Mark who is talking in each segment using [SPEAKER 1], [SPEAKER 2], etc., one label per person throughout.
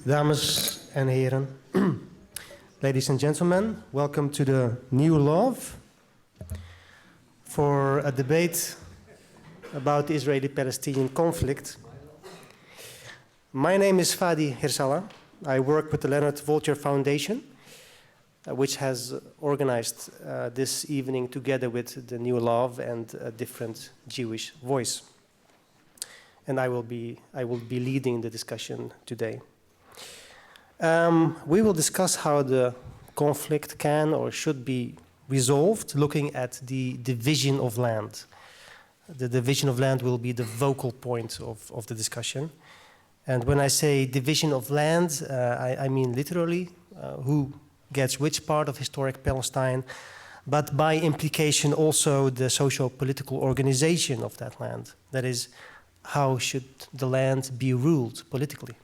[SPEAKER 1] Dames en heren, ladies and gentlemen, welcome to the new LOV for a debate about the Israeli-Palestinian conflict. My name is Fadi Hirsala. I work with the Leonard Volter Foundation, which has organized this evening together with the new LOV and a different Jewish voice. And I will be leading the discussion today. We will discuss how the conflict can or should be resolved, looking at the division of land. The division of land will be the vocal point of the discussion. And when I say division of land, I mean literally who gets which part of historic Palestine, but by implication also the socio-political organization of that land. That is, how should the land be ruled politically?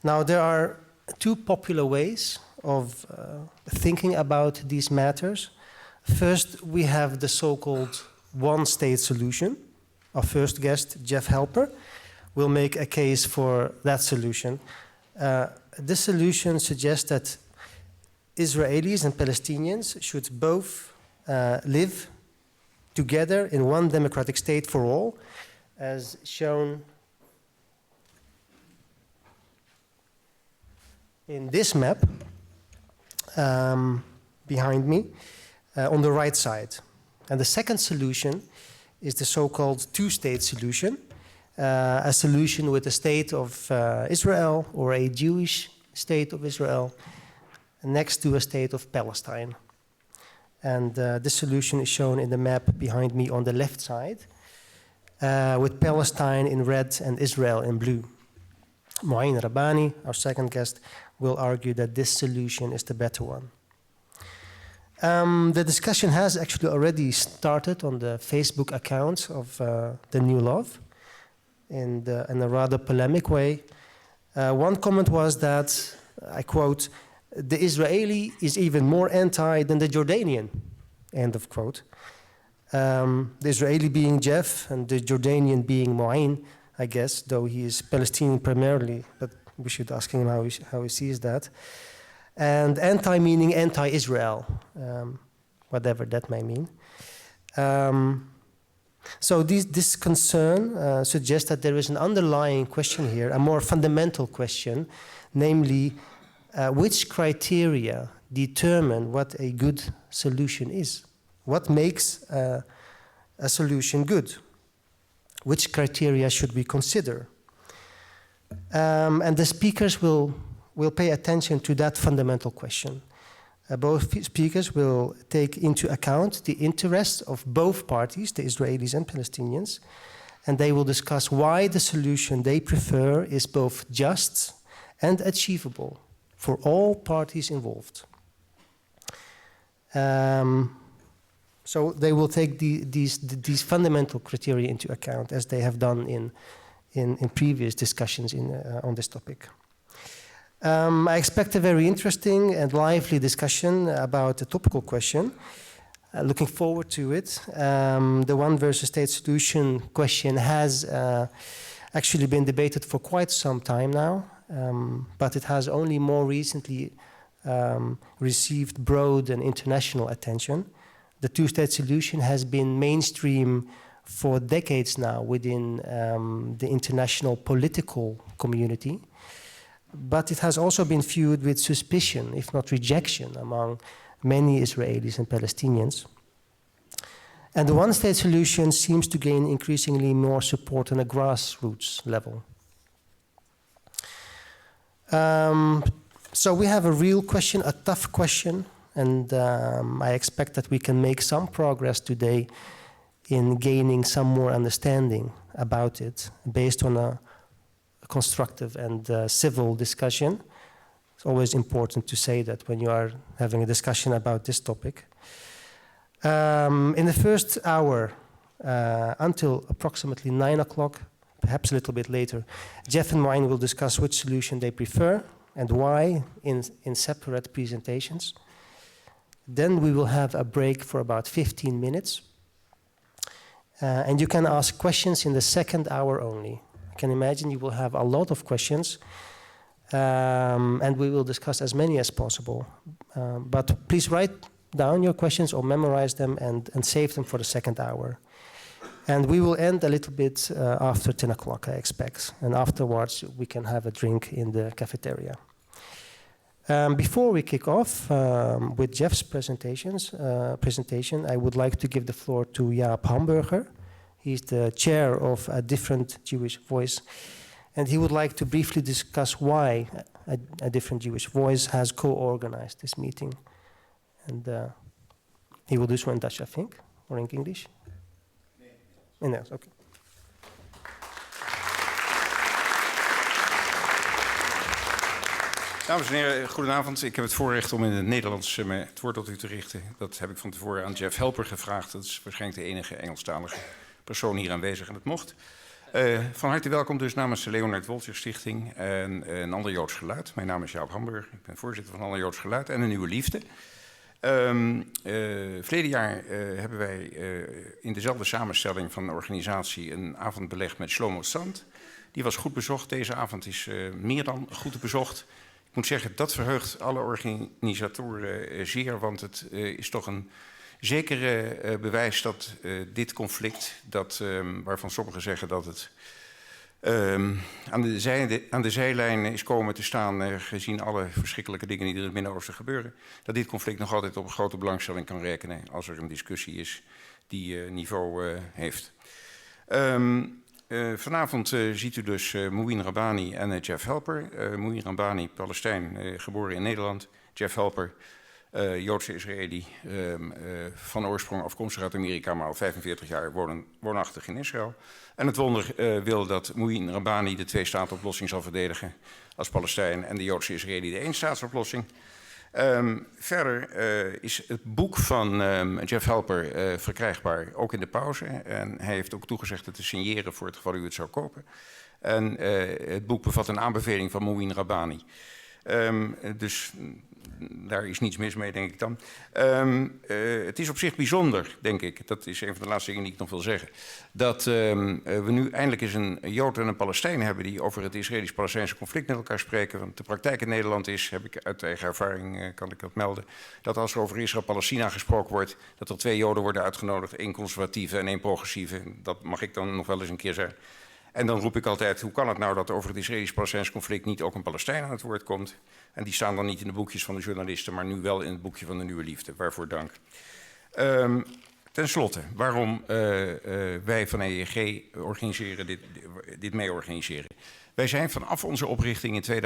[SPEAKER 1] Now, there are two popular ways of thinking about these matters. First, we have the so-called one-state solution. Our first guest, Jeff Halper, will make a case for that solution. This solution suggests that Israelis and Palestinians should both live together in one democratic state for all, as shown in this map behind me on the right side. And the second solution is the so-called two-state solution, a solution with the state of Israel or a Jewish state of Israel next to a state of Palestine. And this solution is shown in the map behind me on the left side, with Palestine in red and Israel in blue. Mouin Rabbani, our second guest, will argue that this solution is the better one. The discussion has actually already started on the Facebook account of the New Love in a rather polemic way. One comment was that, I quote, "The Israeli is even more anti than the Jordanian," end of quote. The Israeli being Jeff and the Jordanian being Mouin, I guess, though he is Palestinian primarily, but we should ask him how he sees that. And anti meaning anti-Israel, whatever that may mean. So this concern suggests that there is an underlying question here, a more fundamental question, namely, which criteria determine what a good solution is? What makes a solution good? Which criteria should we consider? And the speakers will pay attention to that fundamental question. Both speakers will take into account the interests of both parties, the Israelis and Palestinians, and they will discuss why the solution they prefer is both just and achievable for all parties involved. So they will take these fundamental criteria into account, as they have done in previous discussions on this topic. I expect a very interesting and lively discussion about a topical question. Looking forward to it. The one versus state solution question has actually been debated for quite some time now, but it has only more recently received broad and international attention. The two-state solution has been mainstream for decades now within the international political community, but it has also been viewed with suspicion, if not rejection, among many Israelis and Palestinians. And the one-state solution seems to gain increasingly more support on a grassroots level. So we have a real question, a tough question, and I expect that we can make some progress today in gaining some more understanding about it based on a constructive and civil discussion. It's always important to say that when you are having a discussion about this topic. In the first hour, until approximately 9 o'clock, perhaps a little bit later, Jeff and Mouin will discuss which solution they prefer and why in separate presentations. Then we will have a break for about 15 minutes. And you can ask questions in the second hour only. I can imagine you will have a lot of questions. And we will discuss as many as possible. But please write down your questions or memorize them and save them for the second hour. And we will end a little bit after 10 o'clock, I expect. And afterwards, we can have a drink in the cafeteria. Before we kick off with Jeff's presentation, I would like to give the floor to Jaap Hamburger. He's the chair of A Different Jewish Voice. And he would like to briefly discuss why a Different Jewish Voice has co-organized this meeting. And he will do so in Dutch, I think, or in English? In Nederlands, oké.
[SPEAKER 2] Dames en heren, goedenavond. Ik heb het voorrecht om in het Nederlands het woord tot u te richten. Dat heb ik van tevoren aan Jeff Halper gevraagd. Dat is waarschijnlijk de enige Engelstalige persoon hier aanwezig en dat mocht. Van harte welkom dus namens de Leonard Woltjer Stichting en een ander Joods geluid. Mijn naam is Jaap Hamburger, ik ben voorzitter van Ander Joods Geluid en Een Nieuwe Liefde. Verleden jaar hebben wij in dezelfde samenstelling van de organisatie een avond belegd met Shlomo Sand. Die was goed bezocht. Deze avond is meer dan goed bezocht. Ik moet zeggen, dat verheugt alle organisatoren zeer, want het is toch een zekere bewijs dat dit conflict, waarvan sommigen zeggen dat het aan de zijlijn is komen te staan, gezien alle verschrikkelijke dingen die er in het Midden-Oosten gebeuren, dat dit conflict nog altijd op een grote belangstelling kan rekenen als er een discussie is die niveau heeft. Vanavond ziet u dus Mouin Rabbani en Jeff Halper. Mouin Rabbani, Palestijn, geboren in Nederland. Jeff Halper, Joodse Israëli, van oorsprong afkomstig uit Amerika, maar al 45 jaar woonachtig in Israël. En het wonder wil dat Mouin Rabbani de twee-statenoplossing zal verdedigen als Palestijn en de Joodse Israëli de één-staatsoplossing. Verder is het boek van Jeff Halper verkrijgbaar, ook in de pauze. En hij heeft ook toegezegd het te signeren voor het geval u het zou kopen. En het boek bevat een aanbeveling van Mouin Rabbani. Dus daar is niets mis mee, denk ik dan. Het is op zich bijzonder, denk ik, dat is een van de laatste dingen die ik nog wil zeggen, dat we nu eindelijk eens een Jood en een Palestijn hebben die over het Israëlisch-Palestijnse conflict met elkaar spreken. Want de praktijk in Nederland is, heb ik uit eigen ervaring, kan ik dat melden, dat als er over Israël-Palestina gesproken wordt, dat er 2 Joden worden uitgenodigd, 1 conservatieve en 1 progressieve. Dat mag ik dan nog wel eens een keer zeggen. En dan roep ik altijd, hoe kan het nou dat over het Israëlisch-Palestijnse conflict niet ook een Palestijn aan het woord komt? En die staan dan niet in de boekjes van de journalisten, maar nu wel in het boekje van de Nieuwe Liefde. Waarvoor dank. Ten slotte, waarom wij van EEG dit mee organiseren. Wij zijn vanaf onze oprichting in 2000-2001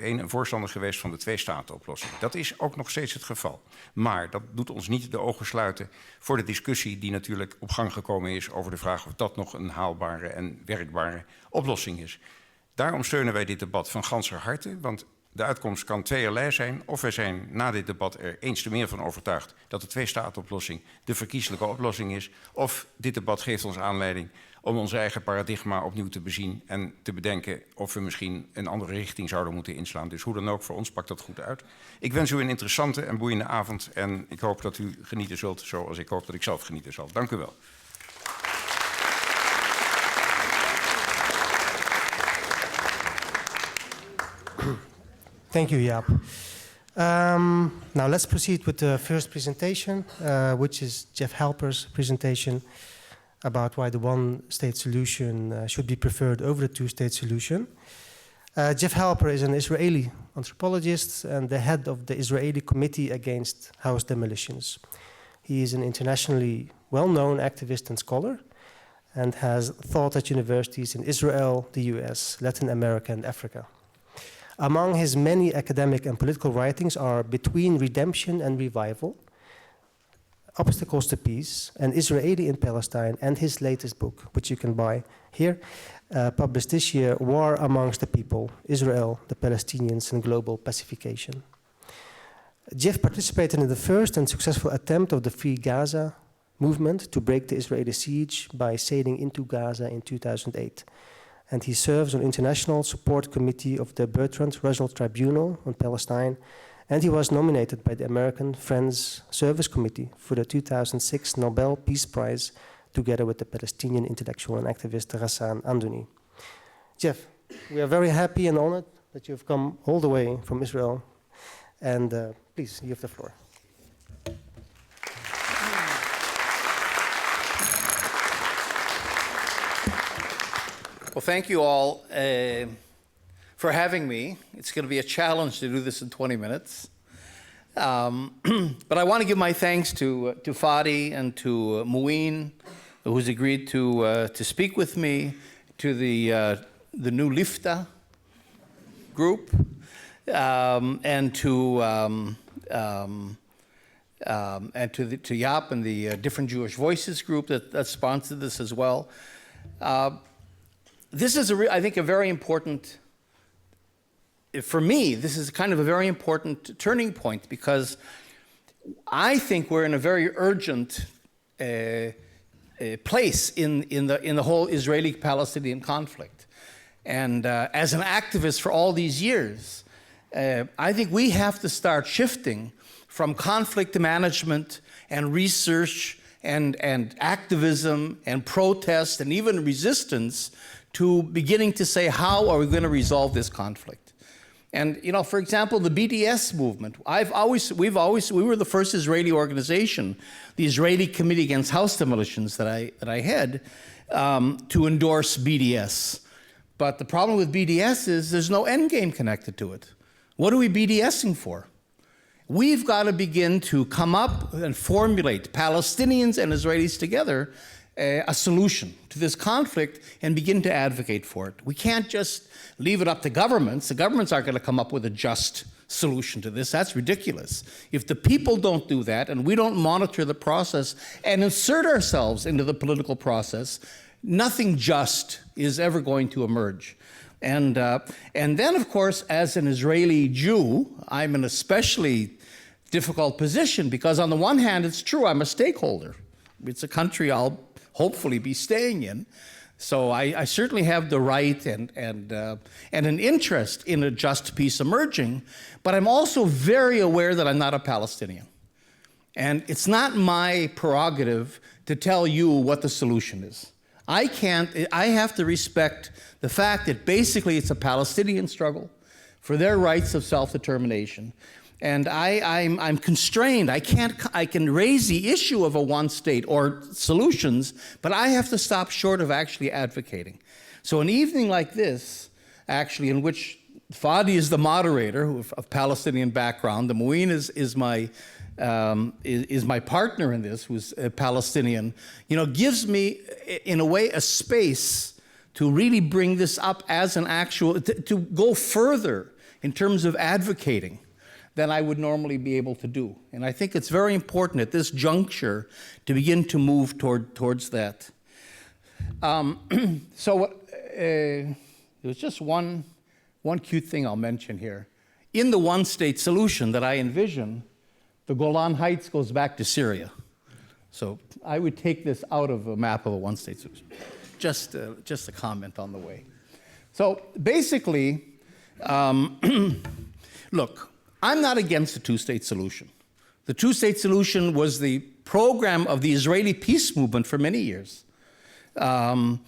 [SPEAKER 2] een voorstander geweest van de twee-statenoplossing. Dat is ook nog steeds het geval. Maar dat doet ons niet de ogen sluiten voor de discussie die natuurlijk op gang gekomen is over de vraag of dat nog een haalbare en werkbare oplossing is. Daarom steunen wij dit debat van ganser harte, want de uitkomst kan tweeërlei zijn. Of wij zijn na dit debat er eens te meer van overtuigd dat de twee-statenoplossing de verkieslijke oplossing is. Of dit debat geeft ons aanleiding om ons eigen paradigma opnieuw te bezien en te bedenken of we misschien een andere richting zouden moeten inslaan. Dus hoe dan ook, voor ons pakt dat goed uit. Ik wens u een interessante en boeiende avond en ik hoop dat u genieten zult zoals ik hoop dat ik zelf genieten zal. Dank u wel.
[SPEAKER 1] Thank you, Jaap. Now let's proceed with the first presentation, which is Jeff Halper's presentation about why the one-state solution should be preferred over the two-state solution. Jeff Halper is an Israeli anthropologist and the head of the Israeli Committee Against House Demolitions. He is an internationally well-known activist and scholar and has taught at universities in Israel, the US, Latin America, and Africa. Among his many academic and political writings are Between Redemption and Revival, Obstacles to Peace, An Israeli in Palestine, and his latest book, which you can buy here, published this year, War Amongst the People, Israel, the Palestinians, and Global Pacification. Jeff participated in the first and successful attempt of the Free Gaza movement to break the Israeli siege by sailing into Gaza in 2008. And he serves on International Support Committee of the Bertrand Russell Tribunal on Palestine, and he was nominated by the American Friends Service Committee for the 2006 Nobel Peace Prize, together with the Palestinian intellectual and activist Ghassan Andoni. Jeff, we are very happy and honored that you've come all the way from Israel. And please, you have the floor.
[SPEAKER 3] Well, thank you all for having me. It's going to be a challenge to do this in 20 minutes. But I want to give my thanks to Fadi and to Mouin, who's agreed to speak with me, to the new Lifta group, and to Yap and the Different Jewish Voices group that sponsored this as well. This is, I think, a very important, for me, this is kind of a very important turning point, because I think we're in a very urgent place in the whole Israeli-Palestinian conflict. And as an activist for all these years, I think we have to start shifting from conflict management and research and activism and protest and even resistance to beginning to say, how are we going to resolve this conflict? And, you know, for example, the BDS movement, we were the first Israeli organization, the Israeli Committee Against House Demolitions that I head, to endorse BDS. But the problem with BDS is there's no end game connected to it. What are we BDSing for? We've got to begin to come up and formulate, Palestinians and Israelis together, a solution to this conflict and begin to advocate for it. We can't just leave it up to governments. The governments aren't going to come up with a just solution to this. That's ridiculous. If the people don't do that and we don't monitor the process and insert ourselves into the political process, nothing just is ever going to emerge. And then, of course, as an Israeli Jew, I'm in an especially difficult position because on the one hand, it's true, I'm a stakeholder. It's a country I'll hopefully be staying in. So I certainly have the right and an interest in a just peace emerging, but I'm also very aware that I'm not a Palestinian. And it's not my prerogative to tell you what the solution is. I have to respect the fact that basically it's a Palestinian struggle for their rights of self-determination. And I'm constrained. I can raise the issue of a one state or solutions, but I have to stop short of actually advocating. So an evening like this, actually, in which Fadi is the moderator of Palestinian background, the Mouin is my partner in this, who's a Palestinian, you know, gives me, in a way, a space to really bring this up as an actual, to go further in terms of advocating than I would normally be able to do. And I think it's very important at this juncture to begin to move towards that. There's just one cute thing I'll mention here. In the one-state solution that I envision, the Golan Heights goes back to Syria. So I would take this out of a map of a one-state solution. Just a comment on the way. So basically, look, I'm not against the two-state solution. The two-state solution was the program of the Israeli peace movement for many years. And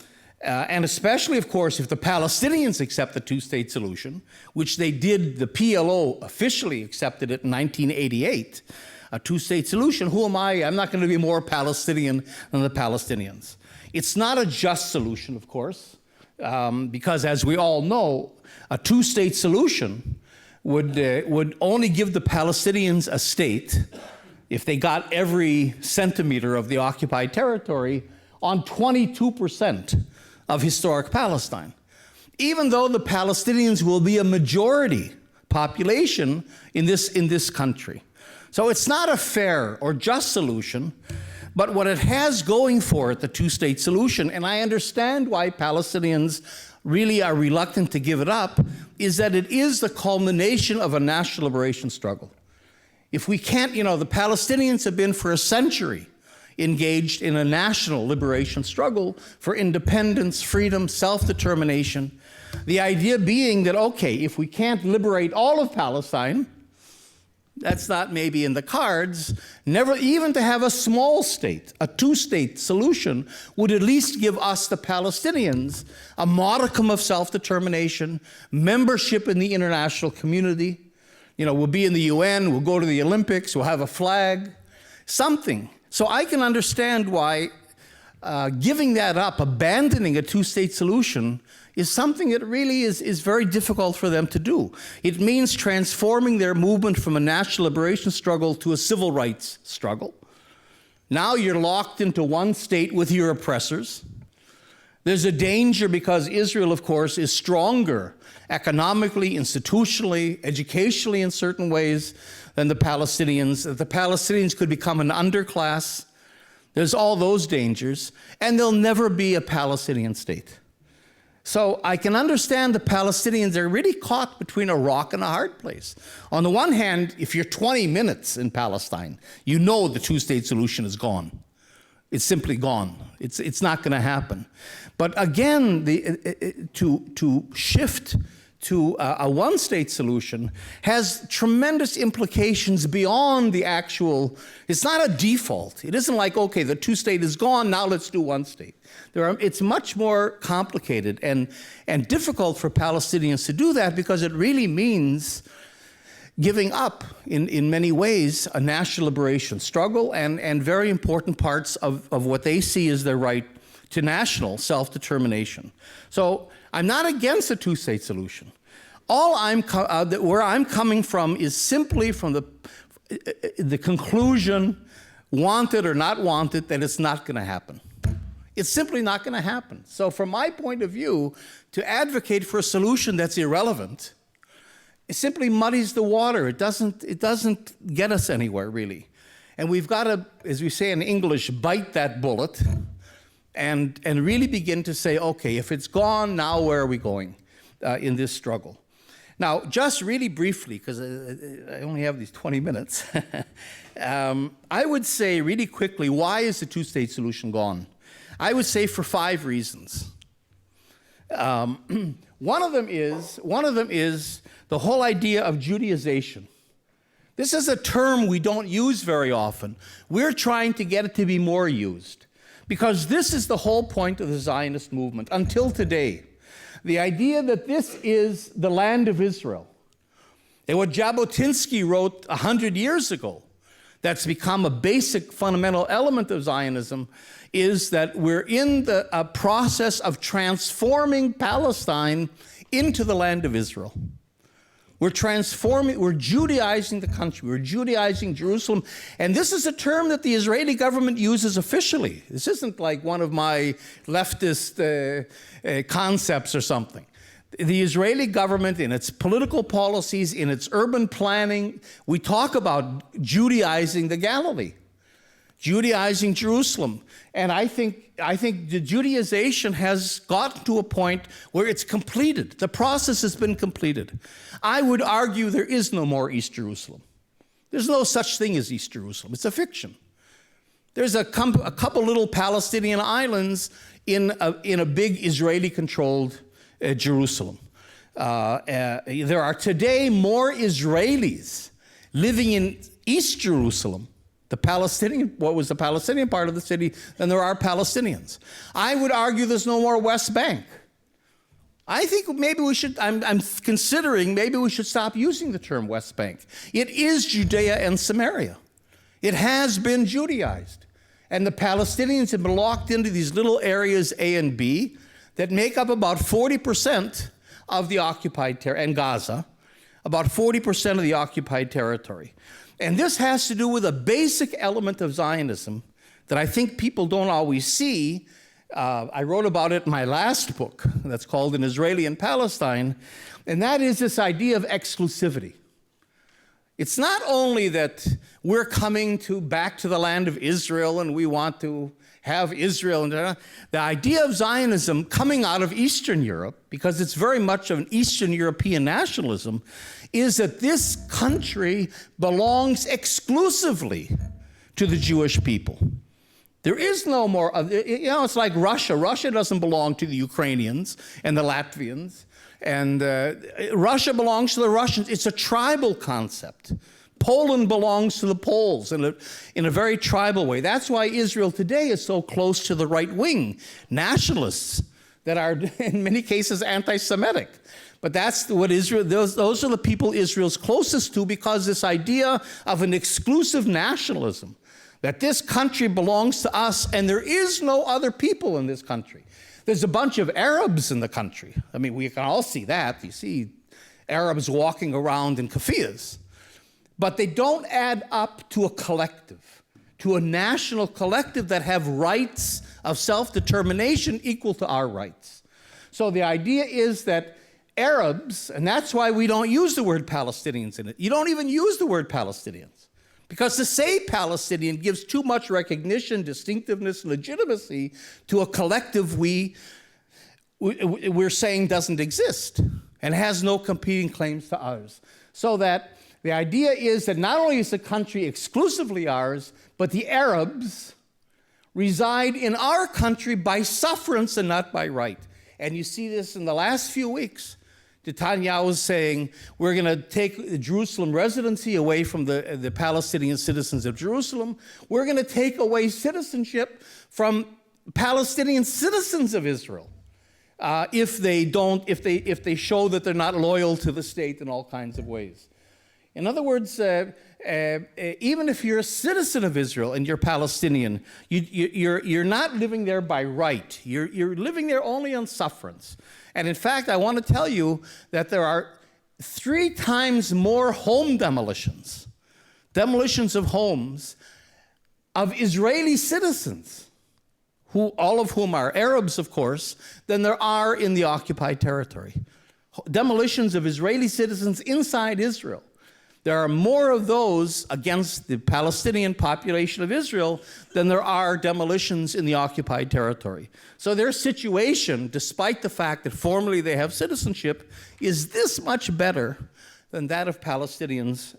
[SPEAKER 3] especially, of course, if the Palestinians accept the two-state solution, which they did, the PLO officially accepted it in 1988, a two-state solution, who am I? I'm not going to be more Palestinian than the Palestinians. It's not a just solution, of course, because as we all know, a two-state solution would only give the Palestinians a state if they got every centimeter of the occupied territory on 22% of historic Palestine. Even though the Palestinians will be a majority population in this country. So it's not a fair or just solution, but what it has going for it, the two-state solution, and I understand why Palestinians really are reluctant to give it up, is that it is the culmination of a national liberation struggle. If we can't, you know, the Palestinians have been for a century engaged in a national liberation struggle for independence, freedom, self-determination. The idea being that, okay, if we can't liberate all of Palestine, That's not maybe in the cards. Never even to have a small state, a two-state solution would at least give us, the Palestinians, a modicum of self-determination, membership in the international community. You know, we'll be in the UN, we'll go to the Olympics, we'll have a flag, something. So I can understand why giving that up, abandoning a two-state solution, is something that really is very difficult for them to do. It means transforming their movement from a national liberation struggle to a civil rights struggle. Now you're locked into one state with your oppressors. There's a danger because Israel, of course, is stronger economically, institutionally, educationally in certain ways than the Palestinians, that the Palestinians could become an underclass. There's all those dangers, and there'll never be a Palestinian state. So I can understand the Palestinians are really caught between a rock and a hard place. On the one hand, if you're 20 minutes in Palestine, you know the two-state solution is gone. It's simply gone. It's not going to happen. But again, to shift to a one-state solution has tremendous implications beyond the actual. It's not a default. It isn't like, okay, the two-state is gone, now let's do one state. It's much more complicated and difficult for Palestinians to do that because it really means giving up, in many ways, a national liberation struggle and very important parts of what they see as their right to national self-determination. So I'm not against a two-state solution. Where I'm coming from is simply from the conclusion, wanted or not wanted, that it's not going to happen. It's simply not going to happen. So from my point of view, to advocate for a solution that's irrelevant, it simply muddies the water. It doesn't get us anywhere, really. And we've got to, as we say in English, bite that bullet and really begin to say, okay, if it's gone, now where are we going in this struggle? Now, just really briefly, because I only have these 20 minutes, I would say really quickly, why is the two-state solution gone? I would say for 5 reasons. One of them is the whole idea of Judaization. This is a term we don't use very often. We're trying to get it to be more used because this is the whole point of the Zionist movement until today. The idea that this is the land of Israel. And what Jabotinsky wrote 100 years ago, that's become a basic fundamental element of Zionism, is that we're in the process of transforming Palestine into the land of Israel. We're Judaizing the country, we're Judaizing Jerusalem, and this is a term that the Israeli government uses officially. This isn't like one of my leftist concepts or something. The Israeli government, in its political policies, in its urban planning, we talk about Judaizing the Galilee, Judaizing Jerusalem. And I think the Judaization has gotten to a point where it's completed. The process has been completed. I would argue there is no more East Jerusalem. There's no such thing as East Jerusalem. It's a fiction. There's a couple little Palestinian islands in a big Israeli-controlled Jerusalem. There are today more Israelis living in East Jerusalem, what was the Palestinian part of the city, than there are Palestinians. I would argue there's no more West Bank. I think maybe we should, I'm considering maybe we should stop using the term West Bank. It is Judea and Samaria. It has been Judaized. And the Palestinians have been locked into these little areas A and B that make up about 40% of the occupied territory, and Gaza, about 40% of the occupied territory. And this has to do with a basic element of Zionism that I think people don't always see. I wrote about it in my last book that's called An Israeli in Palestine, and that is this idea of exclusivity. It's not only that we're coming back to the land of Israel and we want to have Israel, and the idea of Zionism coming out of Eastern Europe, because it's very much of an Eastern European nationalism, is that this country belongs exclusively to the Jewish people. There is no more, it's like Russia. Russia doesn't belong to the Ukrainians and the Latvians, and Russia belongs to the Russians. It's a tribal concept Poland belongs to the Poles in a very tribal way. That's why Israel today is so close to the right wing, nationalists that are in many cases anti-Semitic. But that's what Israel, those are the people Israel's closest to, because this idea of an exclusive nationalism, that this country belongs to us and there is no other people in this country. There's a bunch of Arabs in the country. I mean, we can all see that. You see Arabs walking around in keffiyehs. But they don't add up to a collective, to a national collective that have rights of self-determination equal to our rights. So the idea is that Arabs, and that's why we don't use the word Palestinians in it. You don't even use the word Palestinians, because to say Palestinian gives too much recognition, distinctiveness, legitimacy to a collective we're saying doesn't exist and has no competing claims to ours. So that the idea is that not only is the country exclusively ours, but the Arabs reside in our country by sufferance and not by right. And you see this in the last few weeks. Netanyahu is saying, we're going to take the Jerusalem residency away from the Palestinian citizens of Jerusalem. We're going to take away citizenship from Palestinian citizens of Israel if they show that they're not loyal to the state in all kinds of ways. In other words, even if you're a citizen of Israel and you're Palestinian, you're not living there by right. You're living there only on sufferance. And in fact, I want to tell you that there are 3 times more home demolitions of homes of Israeli citizens, all of whom are Arabs, of course, than there are in the occupied territory. Demolitions of Israeli citizens inside Israel. There are more of those against the Palestinian population of Israel than there are demolitions in the occupied territory. So their situation, despite the fact that formally they have citizenship, is this much better than that of Palestinians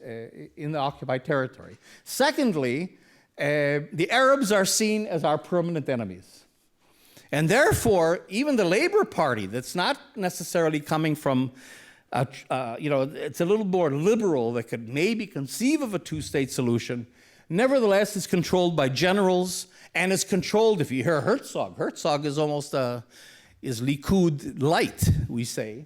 [SPEAKER 3] in the occupied territory. Secondly, the Arabs are seen as our permanent enemies. And therefore, even the Labour Party, that's not necessarily coming from it's a little more liberal that could maybe conceive of a 2-state solution. Nevertheless, it's controlled by generals, and it's controlled, if you hear Herzog is almost is Likud light, we say.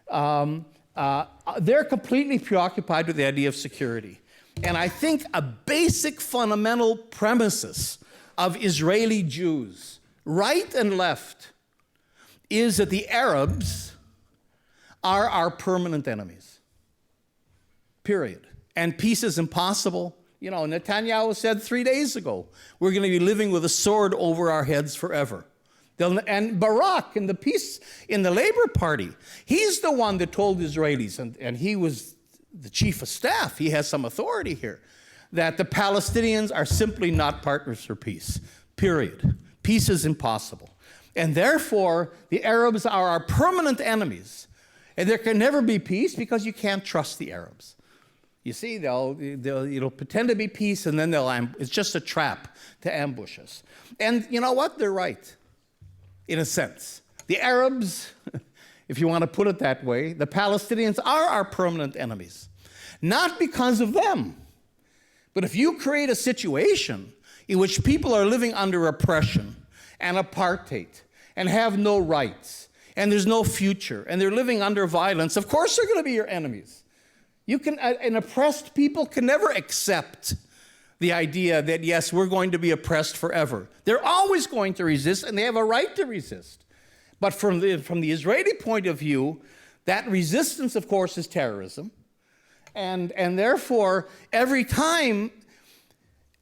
[SPEAKER 3] They're completely preoccupied with the idea of security. And I think a basic fundamental premises of Israeli Jews, right and left, is that the Arabs are our permanent enemies, period. And peace is impossible. You know, Netanyahu said 3 days ago, we're going to be living with a sword over our heads forever. And Barak in the Labour Party, he's the one that told Israelis, and he was the chief of staff, he has some authority here, that the Palestinians are simply not partners for peace, period. Peace is impossible. And therefore, the Arabs are our permanent enemies. And there can never be peace because you can't trust the Arabs. You see, they'll pretend to be peace, and then it's just a trap to ambush us. And you know what? They're right, in a sense. The Arabs, if you want to put it that way, the Palestinians are our permanent enemies. Not because of them, but if you create a situation in which people are living under oppression and apartheid and have no rights, and there's no future, and they're living under violence, of course they're going to be your enemies. An oppressed people can never accept the idea that, yes, we're going to be oppressed forever. They're always going to resist, and they have a right to resist. But from the Israeli point of view, that resistance, of course, is terrorism. And therefore, every time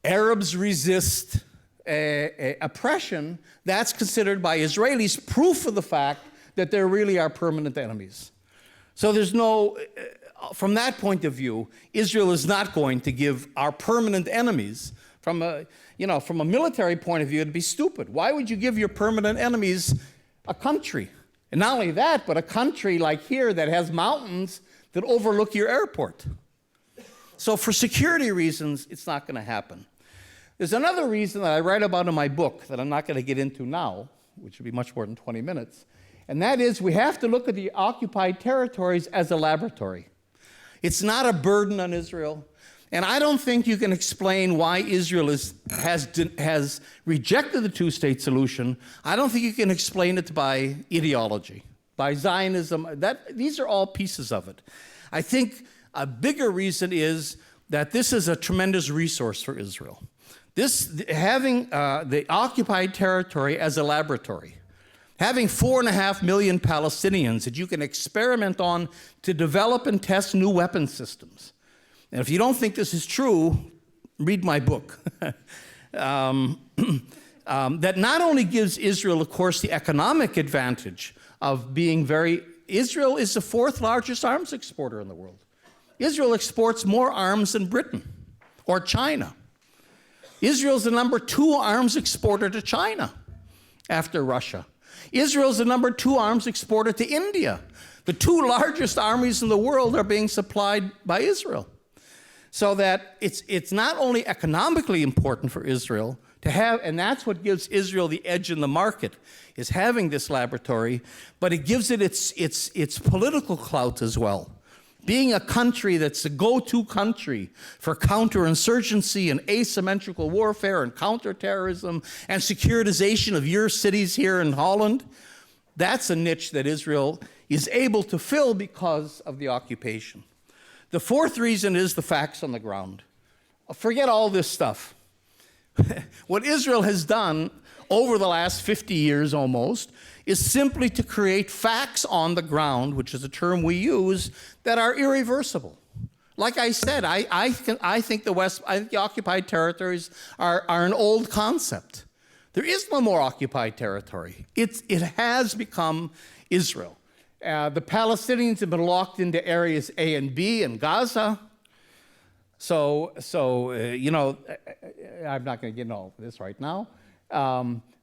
[SPEAKER 3] Arabs resist oppression, that's considered by Israelis proof of the fact that they're really our permanent enemies. So there's no, from that point of view, Israel is not going to give our permanent enemies, from a military point of view, it'd be stupid. Why would you give your permanent enemies a country? And not only that, but a country like here that has mountains that overlook your airport. So for security reasons, it's not going to happen. There's another reason that I write about in my book that I'm not going to get into now, which would be much more than 20 minutes. And that is, we have to look at the occupied territories as a laboratory. It's not a burden on Israel. And I don't think you can explain why Israel has rejected the two-state solution. I don't think you can explain it by ideology, by Zionism. These are all pieces of it. I think a bigger reason is that this is a tremendous resource for Israel. Having the occupied territory as a laboratory, having 4.5 million Palestinians that you can experiment on to develop and test new weapon systems. And if you don't think this is true, read my book. That not only gives Israel, of course, the economic advantage of being Israel is the 4th largest arms exporter in the world. Israel exports more arms than Britain or China. Israel's the number 2 arms exporter to China after Russia. Israel's the number 2 arms exporter to India. The 2 largest armies in the world are being supplied by Israel. So that it's not only economically important for Israel to have, and that's what gives Israel the edge in the market, is having this laboratory, but it gives it its political clout as well. Being a country that's the go-to country for counterinsurgency and asymmetrical warfare and counterterrorism and securitization of your cities here in Holland, that's a niche that Israel is able to fill because of the occupation. The 4th reason is the facts on the ground. Forget all this stuff. What Israel has done over the last 50 years almost is simply to create facts on the ground, which is a term we use, that are irreversible. Like I said, I think the occupied territories are an old concept. There is no more occupied territory. It has become Israel. The Palestinians have been locked into areas A and B in Gaza. So you know, I'm not going to get into all this right now.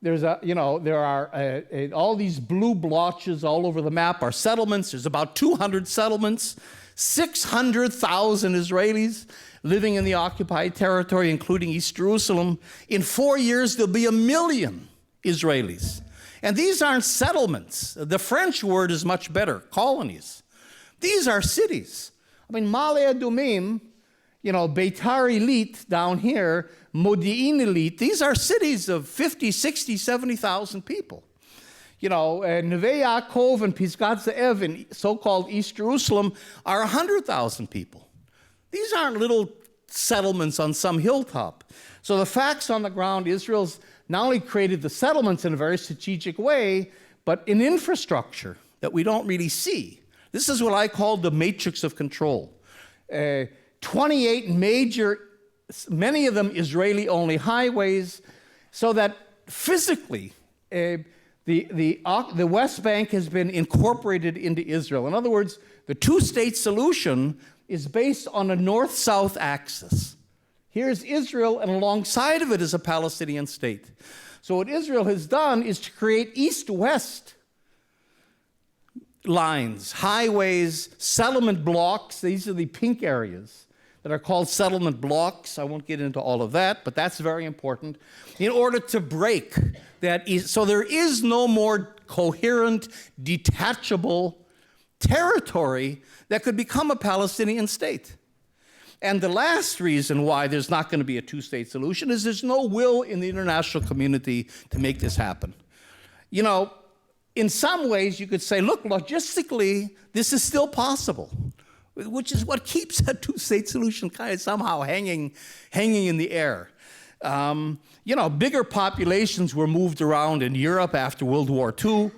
[SPEAKER 3] There are all these blue blotches all over the map are settlements. There's about 200 settlements, 600,000 Israelis living in the occupied territory, including East Jerusalem. In 4 years, there'll be 1 million Israelis. And these aren't settlements. The French word is much better, colonies. These are cities. I mean, Ma'ale Adumim, Beitar Illit down here, Modi'in Illit, these are cities of 50, 60, 70,000 people. Neve Yaakov and Pisgat Ze'ev in so-called East Jerusalem are 100,000 people. These aren't little settlements on some hilltop. So the facts on the ground, Israel's not only created the settlements in a very strategic way, but in infrastructure that we don't really see. This is what I call the matrix of control. 28 major, many of them Israeli-only highways, so that physically the West Bank has been incorporated into Israel. In other words, the two-state solution is based on a north-south axis. Here's Israel, and alongside of it is a Palestinian state. So what Israel has done is to create east-west lines, highways, settlement blocks. These are the pink areas that are called settlement blocks. I won't get into all of that, but that's very important. In order to break that, so there is no more coherent, detachable territory that could become a Palestinian state. And the last reason why there's not going to be a two-state solution is there's no will in the international community to make this happen. In some ways you could say, look, logistically, this is still possible, which is what keeps a two-state solution kind of somehow hanging in the air. Bigger populations were moved around in Europe after World War II.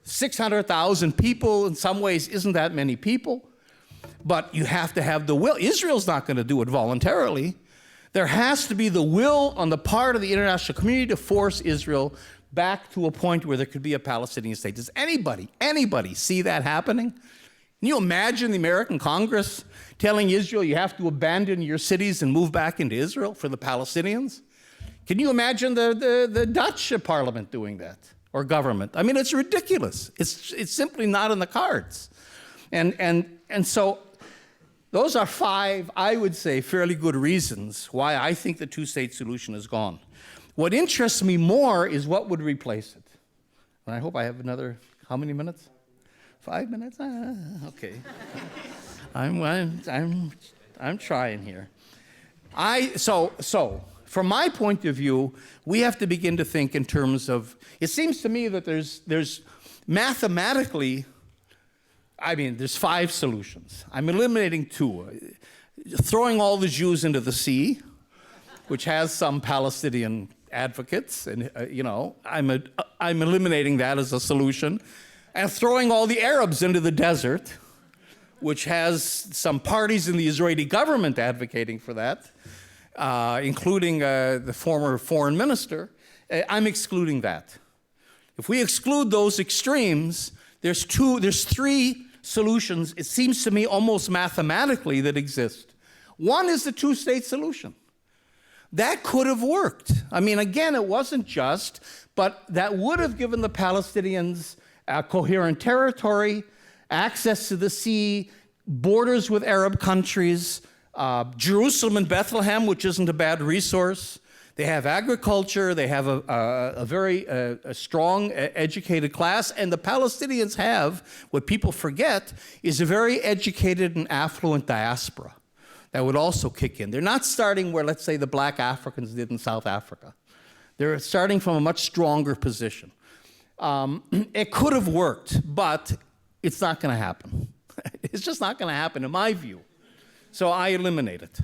[SPEAKER 3] 600,000 people in some ways isn't that many people. But you have to have the will. Israel's not going to do it voluntarily. There has to be the will on the part of the international community to force Israel back to a point where there could be a Palestinian state. Does anybody see that happening? Can you imagine the American Congress telling Israel you have to abandon your cities and move back into Israel for the Palestinians? Can you imagine the Dutch parliament doing that, or government? I mean, it's ridiculous. It's simply not in the cards. And so those are 5, I would say, fairly good reasons why I think the two-state solution is gone. What interests me more is what would replace it. And I hope I have another, how many minutes? 5 minutes? Okay. I'm trying here. So from my point of view, we have to begin to think in terms of, it seems to me that there's mathematically, there's 5 solutions. I'm eliminating 2. Throwing all the Jews into the sea, which has some Palestinian advocates, and I'm eliminating that as a solution, and throwing all the Arabs into the desert, which has some parties in the Israeli government advocating for that, including the former foreign minister. I'm excluding that. If we exclude those extremes, there's 3 solutions, it seems to me almost mathematically, that exist. One is the 2-state solution. That could have worked. Again, it wasn't just, but that would have given the Palestinians a coherent territory, access to the sea, borders with Arab countries, Jerusalem and Bethlehem, which isn't a bad resource. They have agriculture, they have a very strong, educated class, and the Palestinians have, what people forget, is a very educated and affluent diaspora that would also kick in. They're not starting where, let's say, the black Africans did in South Africa. They're starting from a much stronger position. It could have worked, but it's not going to happen. It's just not going to happen, in my view. So I eliminate it.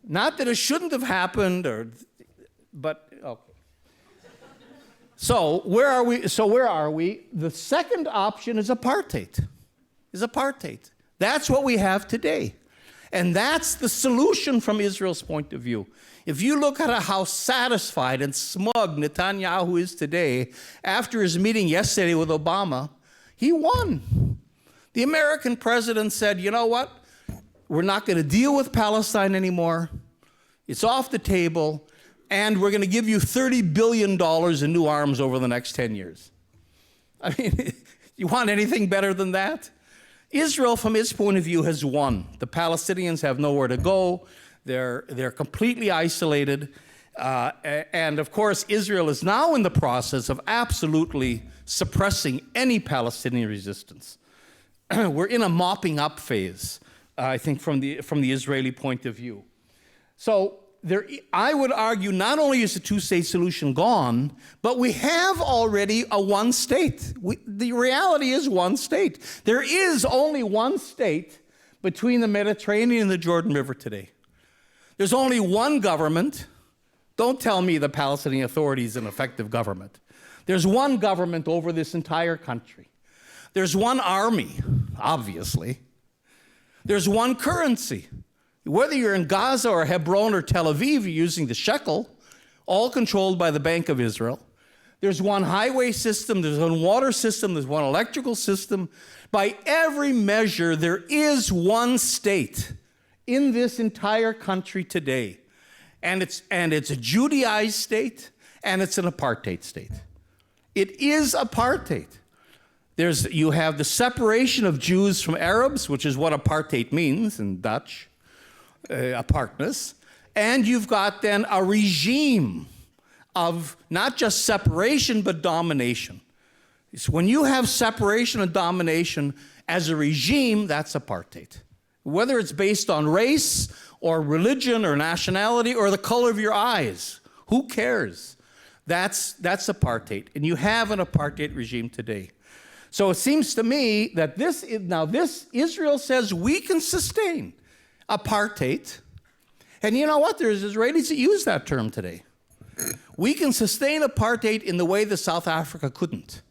[SPEAKER 3] Not that it shouldn't have happened, but okay. So where are we? The second option is apartheid. That's what we have today. And that's the solution from Israel's point of view. If you look at how satisfied and smug Netanyahu is today, after his meeting yesterday with Obama, he won. The American president said, you know what? We're not going to deal with Palestine anymore. It's off the table. And we're going to give you $30 billion in new arms over the next 10 years. You want anything better than that? Israel, from its point of view, has won. The Palestinians have nowhere to go. They're completely isolated. And of course, Israel is now in the process of absolutely suppressing any Palestinian resistance. We're in a mopping up phase, I think, from the Israeli point of view. So I would argue not only is the 2-state solution gone, but we have already a 1-state. The reality is 1 state. There is only 1 state between the Mediterranean and the Jordan River today. There's only 1 government. Don't tell me the Palestinian Authority is an effective government. There's 1 government over this entire country. There's 1 army, obviously. There's 1 currency. Whether you're in Gaza or Hebron or Tel Aviv, you're using the shekel, all controlled by the Bank of Israel. There's 1 highway system, there's 1 water system, there's 1 electrical system. By every measure, there is 1 state in this entire country today. And it's a Judaized state, and it's an apartheid state. It is apartheid. You have the separation of Jews from Arabs, which is what apartheid means in Dutch. Apartness, and you've got then a regime of not just separation but domination. So when you have separation and domination as a regime, that's apartheid. Whether it's based on race or religion or nationality or the color of your eyes, who cares? That's apartheid, and you have an apartheid regime today. So it seems to me that this Israel says we can sustain apartheid. And you know what? There's Israelis that use that term today. We can sustain apartheid in the way that South Africa couldn't,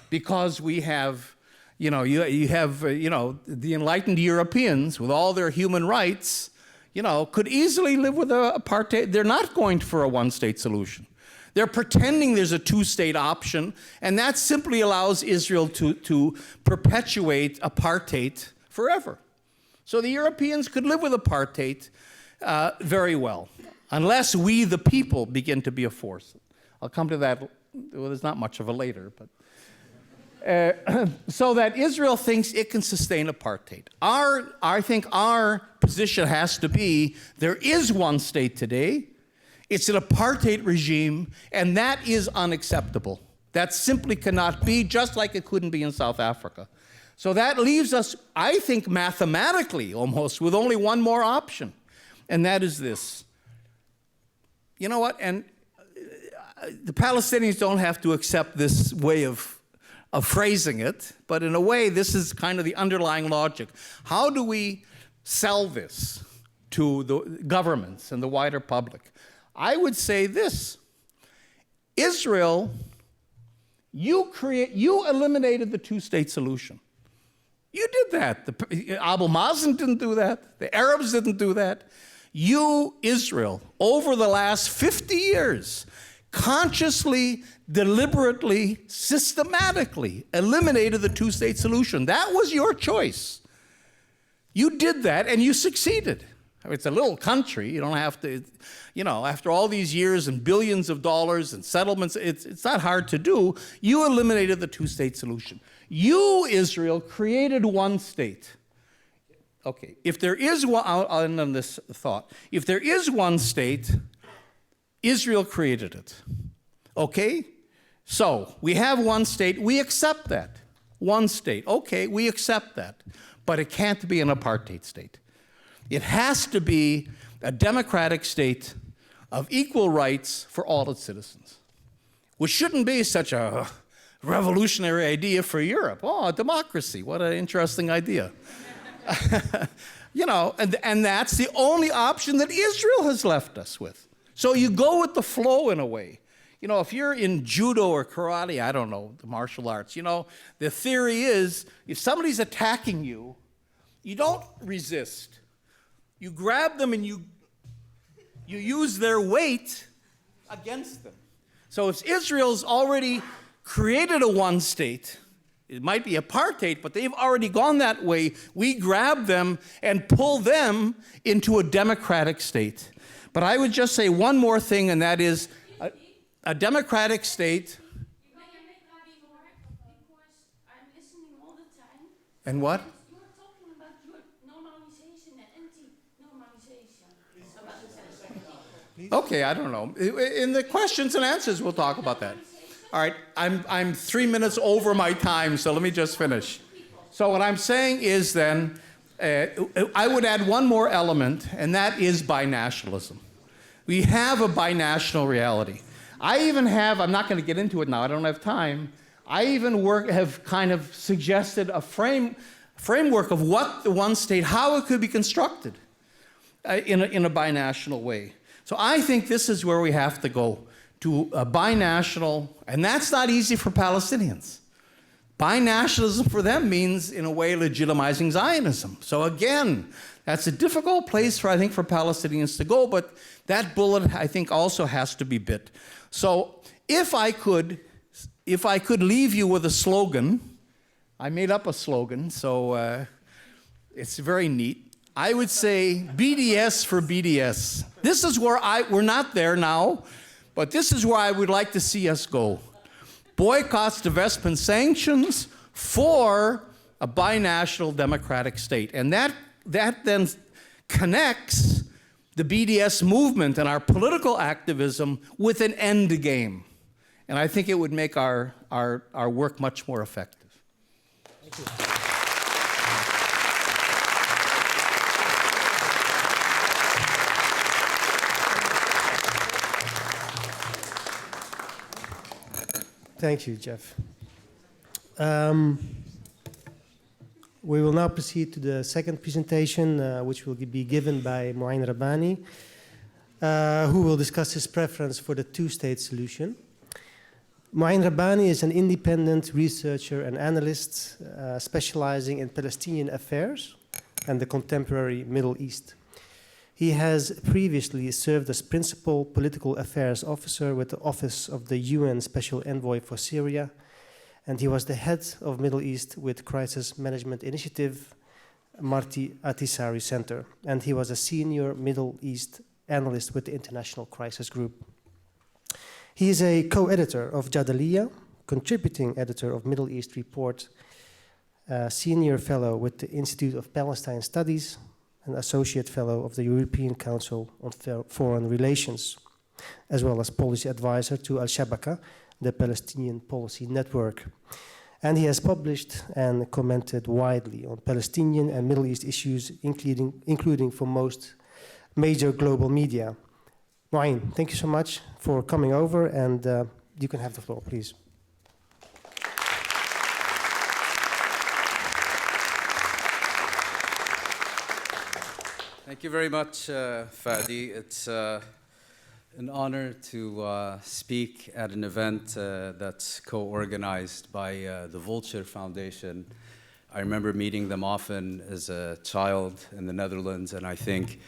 [SPEAKER 3] because we have, you have the enlightened Europeans with all their human rights, could easily live with apartheid. They're not going for a 1-state solution. They're pretending there's a 2-state option, and that simply allows Israel to perpetuate apartheid forever. So the Europeans could live with apartheid very well, unless we, the people, begin to be a force. I'll come to that. Well, there's not much of a later, but so that Israel thinks it can sustain apartheid. I think our position has to be: there is 1 state today. It's an apartheid regime, and that is unacceptable. That simply cannot be, just like it couldn't be in South Africa. So that leaves us, I think, mathematically almost, with only 1 more option. and that is this. You know what? And the Palestinians don't have to accept this way of phrasing it, but in a way, this is kind of the underlying logic. How do we sell this to the governments and the wider public? I would say this. Israel, you eliminated the two-state solution. You did that. Abu Mazen didn't do that. The Arabs didn't do that. You, Israel, over the last 50 years, consciously, deliberately, systematically eliminated the two-state solution. That was your choice. You did that, and you succeeded. I mean, it's a little country. You don't have to, you know, after all these years and billions of dollars and settlements, it's not hard to do. You eliminated the two-state solution. You, Israel, created one state. Okay, if there is one, I'll end on this thought. If there is one state, Israel created it. Okay? So, we have one state, we accept that. One state, okay, we accept that. But it can't be an apartheid state. It has to be a democratic state of equal rights for all its citizens, which shouldn't be such a revolutionary idea for Europe. Oh, democracy, what an interesting idea. You know, and that's the only option that Israel has left us with. So you go with the flow in a way. You know, if you're in judo or karate, I don't know, the martial arts, you know, the theory is if somebody's attacking you, you don't resist. You grab them and you use their weight against them. So if Israel's already created a one state, it might be apartheid, but they've already gone that way. We grab them and pull them into a democratic state. But I would just say one more thing, and that is a democratic state. And what?
[SPEAKER 4] You were talking about your normalization and anti-normalization.
[SPEAKER 3] Okay, I don't know. In the questions and answers, we'll talk about that. All right, I'm 3 minutes over my time, so let me just finish. So what I'm saying is then, I would add one more element, and that is binationalism. We have a binational reality. I even have, I'm not going to get into it now, I don't have time, I even have kind of suggested a framework of what the one state, how it could be constructed in a binational way. So I think this is where we have to go, to a binational, and that's not easy for Palestinians. Binationalism for them means, in a way, legitimizing Zionism. So again, that's a difficult place, I think, for Palestinians to go, but that bullet, I think, also has to be bit. So if I could leave you with a slogan, I made up a slogan, so it's very neat. I would say BDS for BDS. This is where we're not there now, but this is where I would like to see us go. Boycotts, divestment, sanctions for a binational democratic state. And that then connects the BDS movement and our political activism with an end game. And I think it would make our work much more effective. Thank you.
[SPEAKER 1] Thank you, Jeff. We will now proceed to the second presentation, which will be given by Mouin Rabbani, who will discuss his preference for the two-state solution. Mouin Rabbani is an independent researcher and analyst specializing in Palestinian affairs and the contemporary Middle East. He has previously served as Principal Political Affairs Officer with the Office of the UN Special Envoy for Syria, and he was the head of Middle East with Crisis Management Initiative, Marty Atisari Center, and he was a senior Middle East analyst with the International Crisis Group. He is a co-editor of Jadaliyya, contributing editor of Middle East Report, senior fellow with the Institute of Palestine Studies, an associate fellow of the European Council on Foreign Relations, as well as policy advisor to Al-Shabaka, the Palestinian Policy Network. And he has published and commented widely on Palestinian and Middle East issues, including for most major global media. Mouin, thank you so much for coming over, and you can have the floor, please.
[SPEAKER 5] Thank you very much, Fadi. It's an honor to speak at an event that's co-organized by the Vulture Foundation. I remember meeting them often as a child in the Netherlands, and I think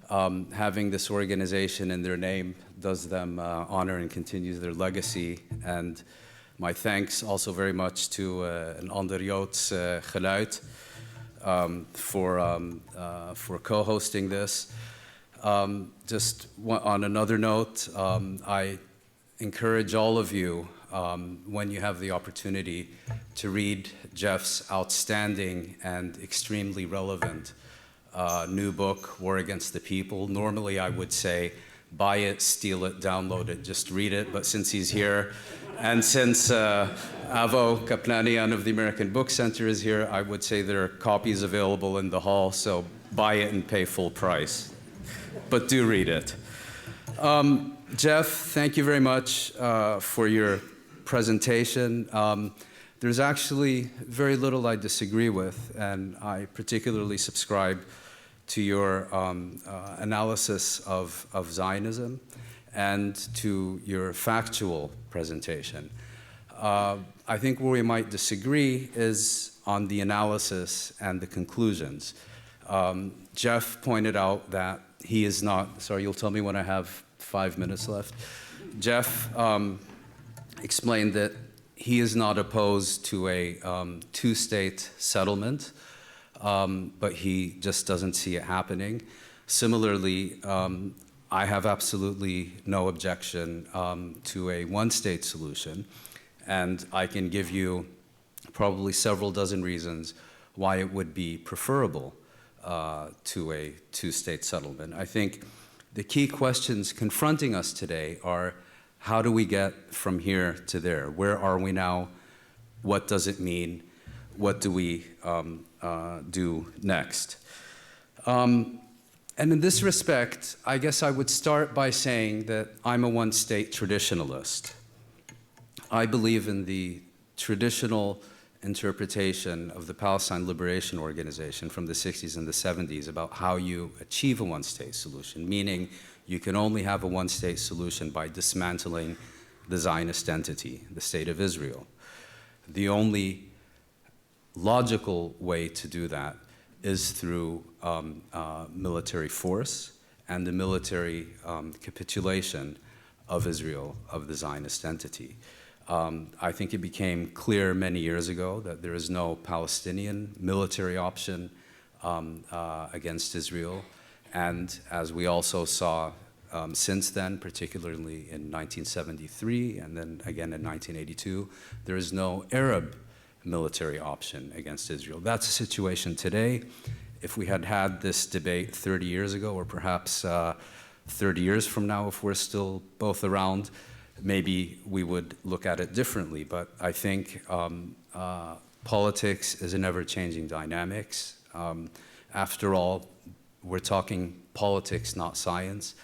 [SPEAKER 5] having this organization in their name does them honor and continues their legacy. And my thanks also very much to Een Ander Joods Geluid for co-hosting this. Just on another note, I encourage all of you, when you have the opportunity, to read Jeff's outstanding and extremely relevant new book, War Against the People. Normally I would say, buy it, steal it, download it, just read it. But since he's here, and since Avo Kaplanian of the American Book Center is here, I would say there are copies available in the hall, so buy it and pay full price. But do read it. Jeff, thank you very much for your presentation. There's actually very little I disagree with, and I particularly subscribe to your analysis of Zionism and to your factual presentation. I think where we might disagree is on the analysis and the conclusions. Jeff pointed out that he is not, sorry, you'll tell me when I have 5 minutes left. Jeff explained that he is not opposed to a two-state settlement, but he just doesn't see it happening. Similarly, I have absolutely no objection to a one-state solution, and I can give you probably several dozen reasons why it would be preferable to a two-state settlement. I think the key questions confronting us today are, how do we get from here to there? Where are we now? What does it mean? What do we do next? And in this respect, I guess I would start by saying that I'm a one-state traditionalist. I believe in the traditional interpretation of the Palestine Liberation Organization from the 60s and the 70s about how you achieve a one-state solution, meaning you can only have a one-state solution by dismantling the Zionist entity, the State of Israel. The only logical way to do that is through military force and the military capitulation of Israel, of the Zionist entity. I think it became clear many years ago that there is no Palestinian military option against Israel. And as we also saw since then, particularly in 1973 and then again in 1982, there is no Arab military option against Israel. That's the situation today. If we had had this debate 30 years ago, or perhaps 30 years from now, if we're still both around, maybe we would look at it differently. But I think politics is an ever-changing dynamics. After all, we're talking politics, not science.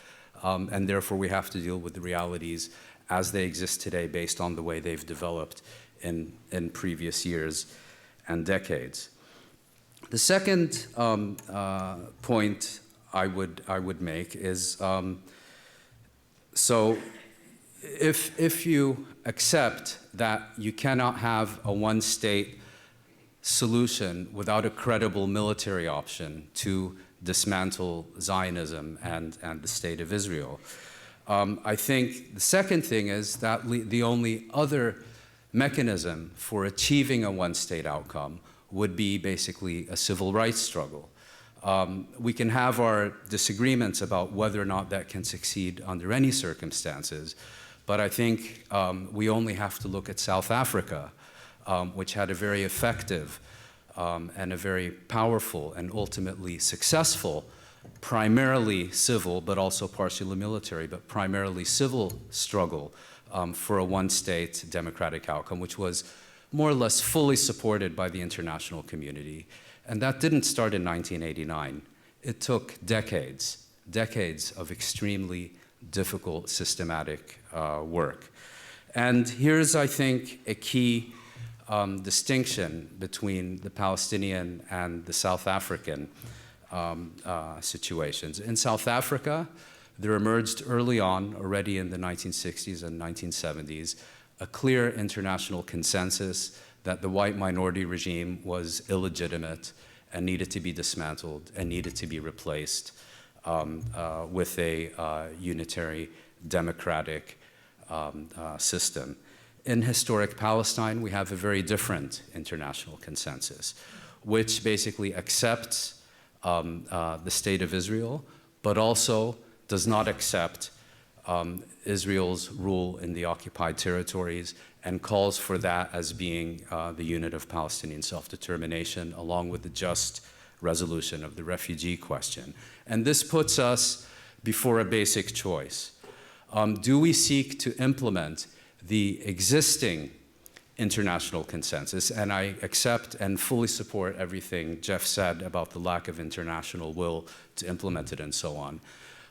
[SPEAKER 5] And therefore, we have to deal with the realities as they exist today based on the way they've developed in previous years and decades. The second point I would make is, so if you accept that you cannot have a one-state solution without a credible military option to dismantle Zionism and the State of Israel, I think the second thing is that the only other mechanism for achieving a one-state outcome would be basically a civil rights struggle. We can have our disagreements about whether or not that can succeed under any circumstances, but I think we only have to look at South Africa, which had a very effective and a very powerful and ultimately successful, primarily civil, but also partially military, but primarily civil struggle for a one-state democratic outcome, which was more or less fully supported by the international community. And that didn't start in 1989. It took decades decades of extremely difficult systematic work. And here's, I think, a key distinction between the Palestinian and the South African situations. In South Africa, there emerged early on, already in the 1960s and 1970s, a clear international consensus that the white minority regime was illegitimate and needed to be dismantled and needed to be replaced with a unitary democratic system. In historic Palestine, we have a very different international consensus, which basically accepts the state of Israel, but also does not accept Israel's rule in the occupied territories and calls for that as being the unit of Palestinian self-determination, along with the just resolution of the refugee question. And this puts us before a basic choice. Do we seek to implement the existing international consensus? And I accept and fully support everything Jeff said about the lack of international will to implement it and so on.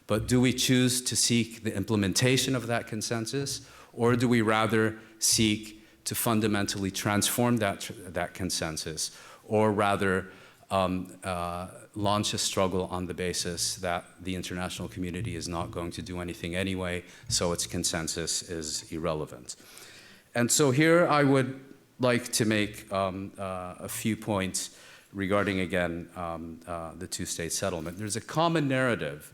[SPEAKER 5] But do we choose to seek the implementation of that consensus, or do we rather seek to fundamentally transform that consensus, or rather launch a struggle on the basis that the international community is not going to do anything anyway, so its consensus is irrelevant? And so here I would like to make a few points regarding, again, the two-state settlement. There's a common narrative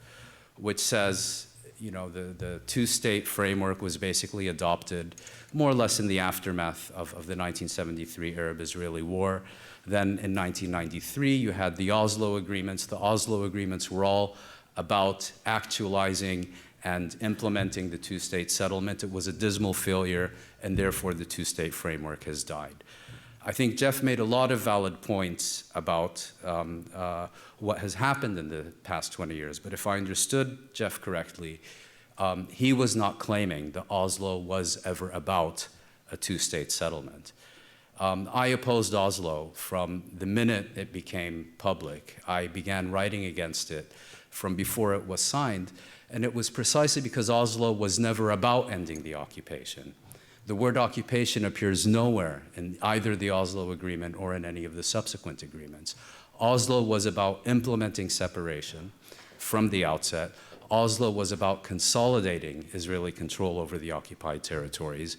[SPEAKER 5] which says, you know, the two-state framework was basically adopted more or less in the aftermath of the 1973 Arab-Israeli War. Then in 1993, you had the Oslo Agreements. The Oslo Agreements were all about actualizing and implementing the two-state settlement. It was a dismal failure, and therefore the two-state framework has died. I think Jeff made a lot of valid points about what has happened in the past 20 years, but if I understood Jeff correctly, he was not claiming that Oslo was ever about a two-state settlement. I opposed Oslo from the minute it became public. I began writing against it from before it was signed, and it was precisely because Oslo was never about ending the occupation. The word occupation appears nowhere in either the Oslo Agreement or in any of the subsequent agreements. Oslo was about implementing separation from the outset. Oslo was about consolidating Israeli control over the occupied territories.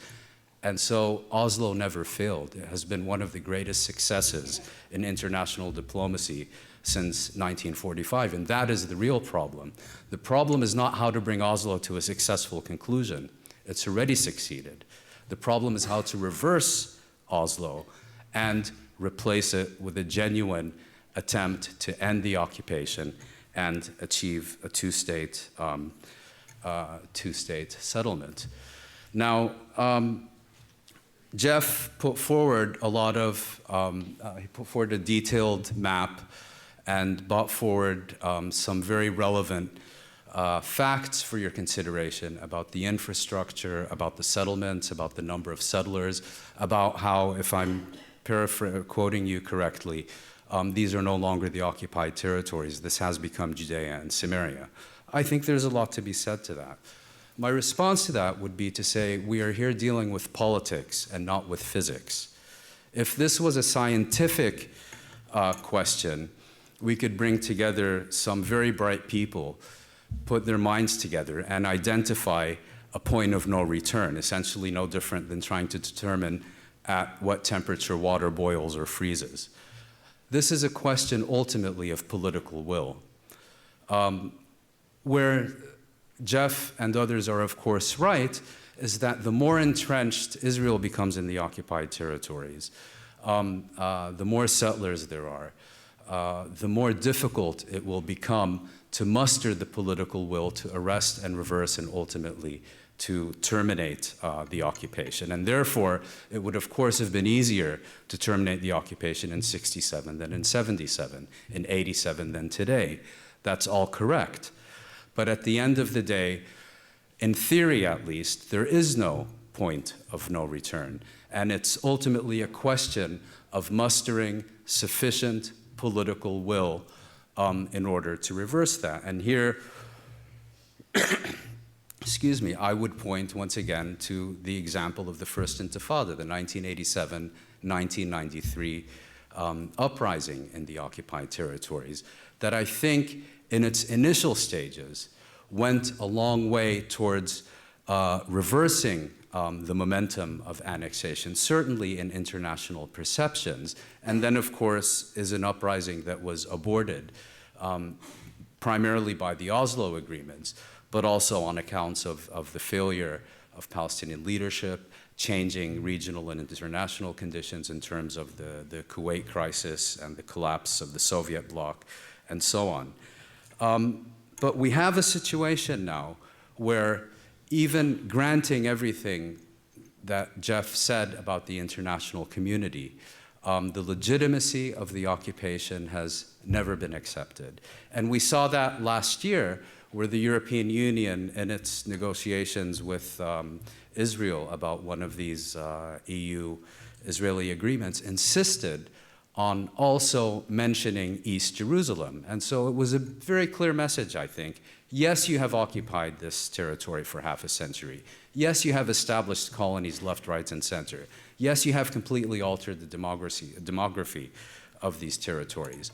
[SPEAKER 5] And so Oslo never failed. It has been one of the greatest successes in international diplomacy since 1945, and that is the real problem. The problem is not how to bring Oslo to a successful conclusion. It's already succeeded. The problem is how to reverse Oslo and replace it with a genuine attempt to end the occupation and achieve a two-state settlement. Now, Jeff put forward a lot of, he put forward a detailed map and brought forward some very relevant facts for your consideration about the infrastructure, about the settlements, about the number of settlers, about how, if I'm quoting you correctly, these are no longer the occupied territories. This has become Judea and Samaria. I think there's a lot to be said to that. My response to that would be to say we are here dealing with politics and not with physics. If this was a scientific question, we could bring together some very bright people, put their minds together, and identify a point of no return, essentially no different than trying to determine at what temperature water boils or freezes. This is a question ultimately of political will. Where Jeff and others are of course right is that the more entrenched Israel becomes in the occupied territories, the more settlers there are, the more difficult it will become to muster the political will to arrest and reverse and ultimately to terminate the occupation. And therefore, it would of course have been easier to terminate the occupation in 67 than in 77, in 87 than today. That's all correct. But at the end of the day, in theory at least, there is no point of no return. And it's ultimately a question of mustering sufficient political will in order to reverse that. And here, excuse me, I would point once again to the example of the First Intifada, the 1987-1993 uprising in the occupied territories, that I think in its initial stages went a long way towards reversing the momentum of annexation, certainly in international perceptions, and then, of course, is an uprising that was aborted primarily by the Oslo agreements, but also on accounts of the failure of Palestinian leadership, changing regional and international conditions in terms of the Kuwait crisis and the collapse of the Soviet bloc, and so on. But we have a situation now where even granting everything that Jeff said about the international community, the legitimacy of the occupation has never been accepted. And we saw that last year, where the European Union, in its negotiations with Israel about one of these EU-Israeli agreements, insisted on also mentioning East Jerusalem. And so it was a very clear message, I think. Yes, you have occupied this territory for half a century. Yes, you have established colonies left, right, and center. Yes, you have completely altered the demography of these territories.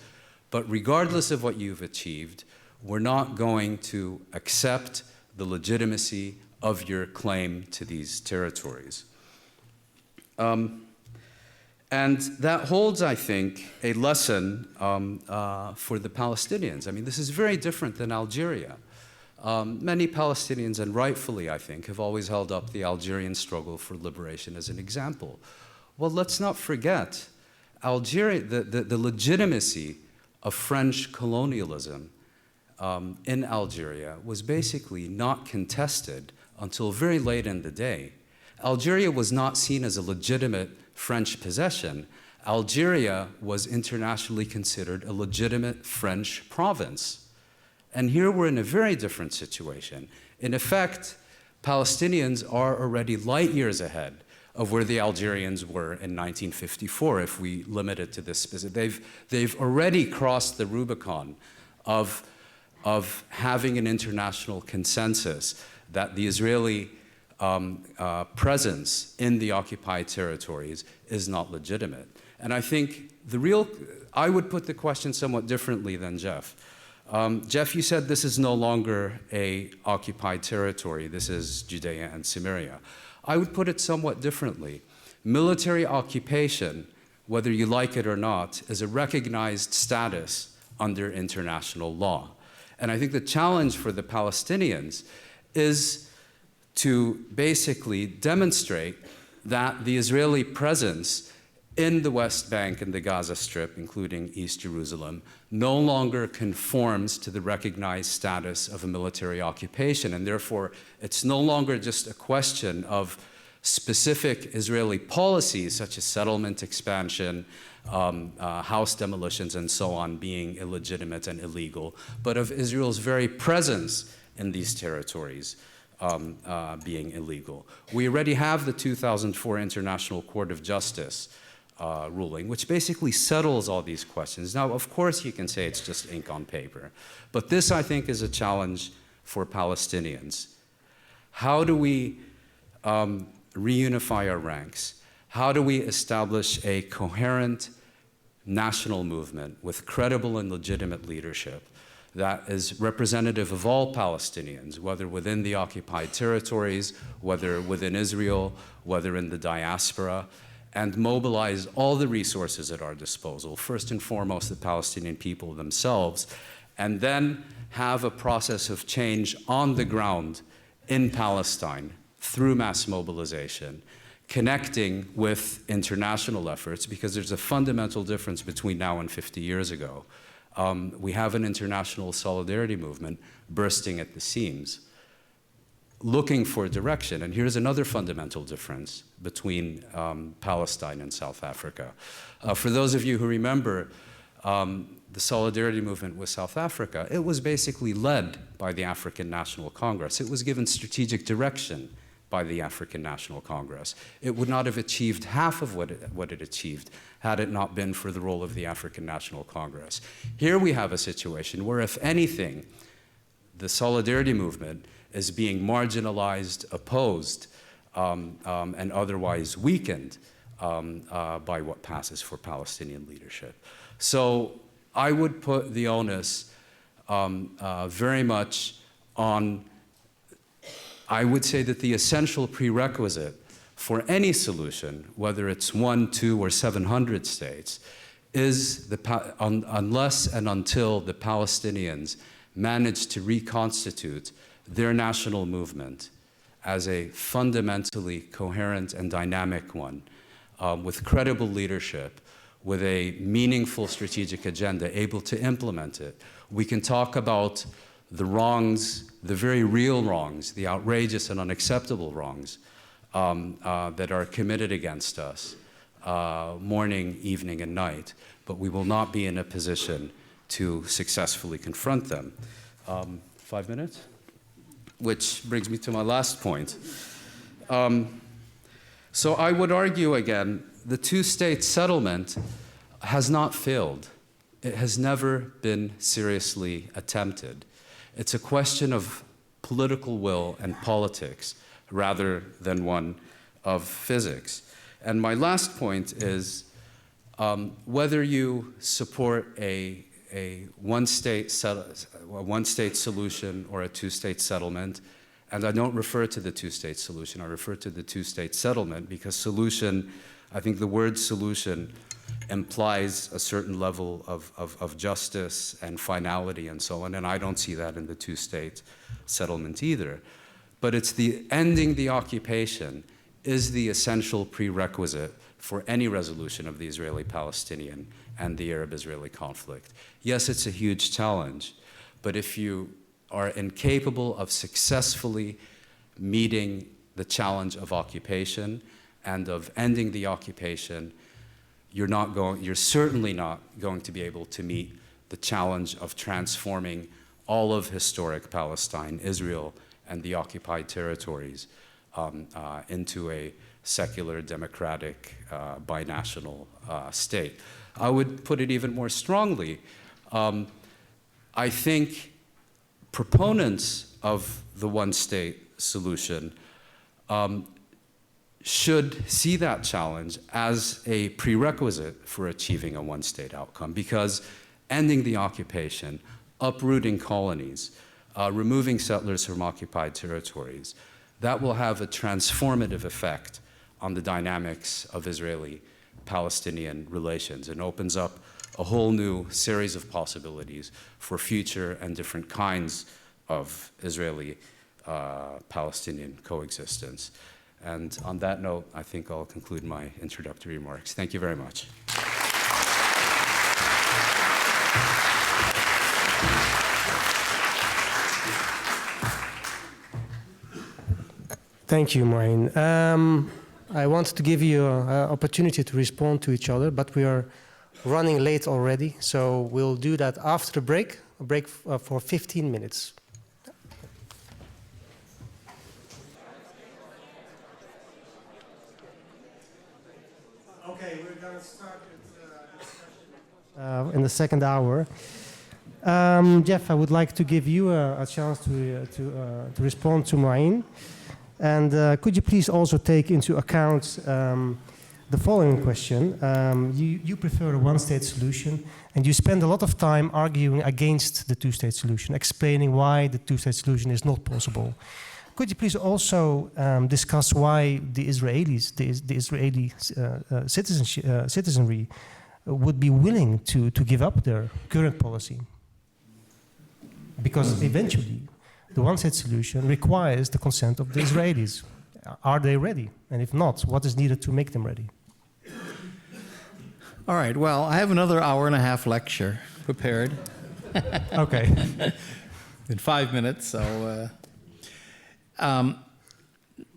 [SPEAKER 5] But regardless of what you've achieved, we're not going to accept the legitimacy of your claim to these territories. And that holds, I think, a lesson for the Palestinians. I mean, this is very different than Algeria. Many Palestinians, and rightfully, I think, have always held up the Algerian struggle for liberation as an example. Well, let's not forget, Algeria, the legitimacy of French colonialism in Algeria was basically not contested until very late in the day. Algeria was not seen as a legitimate French possession. Algeria was internationally considered a legitimate French province. And here we're in a very different situation. In effect, Palestinians are already light years ahead of where the Algerians were in 1954, if we limit it to this specific. They've already crossed the Rubicon of having an international consensus that the Israeli presence in the occupied territories is not legitimate. And I think I would put the question somewhat differently than Jeff. Jeff, you said this is no longer an occupied territory, this is Judea and Samaria. I would put it somewhat differently. Military occupation, whether you like it or not, is a recognized status under international law. And I think the challenge for the Palestinians is to basically demonstrate that the Israeli presence in the West Bank and the Gaza Strip, including East Jerusalem, no longer conforms to the recognized status of a military occupation. And therefore, it's no longer just a question of specific Israeli policies, such as settlement expansion, house demolitions, and so on, being illegitimate and illegal, but of Israel's very presence in these territories being illegal. We already have the 2004 International Court of Justice ruling, which basically settles all these questions. Now, of course, you can say it's just ink on paper, but this, I think, is a challenge for Palestinians. How do we reunify our ranks? How do we establish a coherent national movement with credible and legitimate leadership that is representative of all Palestinians, whether within the occupied territories, whether within Israel, whether in the diaspora, and mobilize all the resources at our disposal, first and foremost the Palestinian people themselves, and then have a process of change on the ground in Palestine through mass mobilization, connecting with international efforts, because there's a fundamental difference between now and 50 years ago. We have an international solidarity movement bursting at the seams, looking for direction. And here's another fundamental difference between Palestine and South Africa. For those of you who remember the solidarity movement with South Africa, it was basically led by the African National Congress. It was given strategic direction by the African National Congress. It would not have achieved half of what it achieved had it not been for the role of the African National Congress. Here we have a situation where, if anything, the solidarity movement is being marginalized, opposed, and otherwise weakened by what passes for Palestinian leadership. So I would put the onus very much on, I would say that the essential prerequisite for any solution, whether it's 1, 2, or 700 states, is unless and until the Palestinians manage to reconstitute their national movement as a fundamentally coherent and dynamic one, with credible leadership, with a meaningful strategic agenda, able to implement it. We can talk about the wrongs, the very real wrongs, the outrageous and unacceptable wrongs that are committed against us morning, evening, and night, but we will not be in a position to successfully confront them. 5 minutes? Which brings me to my last point. So I would argue again, the two-state settlement has not failed. It has never been seriously attempted. It's a question of political will and politics rather than one of physics. And my last point is whether you support a one-state solution or a two-state settlement, and I don't refer to the two-state solution, I refer to the two-state settlement, because solution, I think the word solution implies a certain level of justice and finality and so on, and I don't see that in the two-state settlement either. But it's the ending the occupation is the essential prerequisite for any resolution of the Israeli-Palestinian and the Arab-Israeli conflict. Yes, it's a huge challenge, but if you are incapable of successfully meeting the challenge of occupation and of ending the occupation, you're certainly not going to be able to meet the challenge of transforming all of historic Palestine, Israel, and the occupied territories into a secular, democratic, binational state. I would put it even more strongly. I think proponents of the one-state solution should see that challenge as a prerequisite for achieving a one-state outcome, because ending the occupation, uprooting colonies, removing settlers from occupied territories, that will have a transformative effect on the dynamics of Israeli-Palestinian relations and opens up a whole new series of possibilities for future and different kinds of Israeli-Palestinian coexistence. And on that note, I think I'll conclude my introductory remarks. Thank you very much.
[SPEAKER 1] Thank you, Mouin. I want to give you an opportunity to respond to each other, but we are running late already, so we'll do that after the break, a break for 15 minutes. Okay, we're going to start with discussion in the second hour. Jeff, I would like to give you a chance to respond to Mouin. And could you please also take into account the following question. You prefer a one-state solution, and you spend a lot of time arguing against the two-state solution, explaining why the two-state solution is not possible. Could you please also discuss why the Israeli citizenry would be willing to give up their current policy? Because eventually, the one-state solution requires the consent of the Israelis. Are they ready? And if not, what is needed to make them ready?
[SPEAKER 3] All right, well, I have another hour-and-a-half lecture prepared.
[SPEAKER 1] Okay.
[SPEAKER 3] In 5 minutes, so... all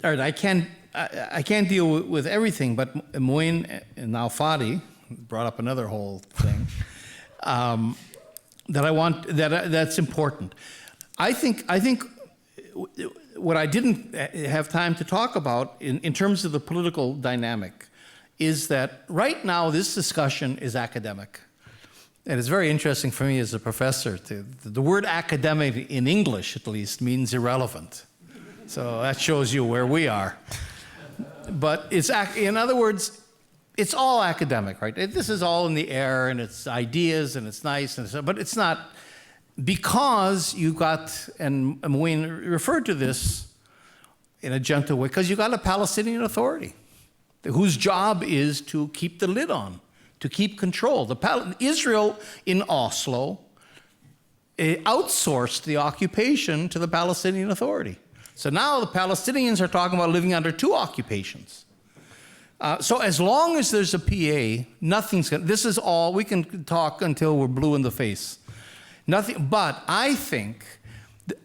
[SPEAKER 3] right, I can't deal with everything, but Mouin and now Fadi brought up another whole thing that's important. I think what I didn't have time to talk about in terms of the political dynamic is that right now this discussion is academic. And it's very interesting for me as a professor. The word academic in English, at least, means irrelevant. So that shows you where we are. But it's, in other words, it's all academic, right? This is all in the air, and it's ideas, and it's nice, but it's not, because you got, and Mouin referred to this in a gentle way, because you got a Palestinian Authority whose job is to keep the lid on, to keep control. Israel in Oslo outsourced the occupation to the Palestinian Authority. So now the Palestinians are talking about living under two occupations. So as long as there's a PA, nothing's going to, this is all, we can talk until we're blue in the face. Nothing, but I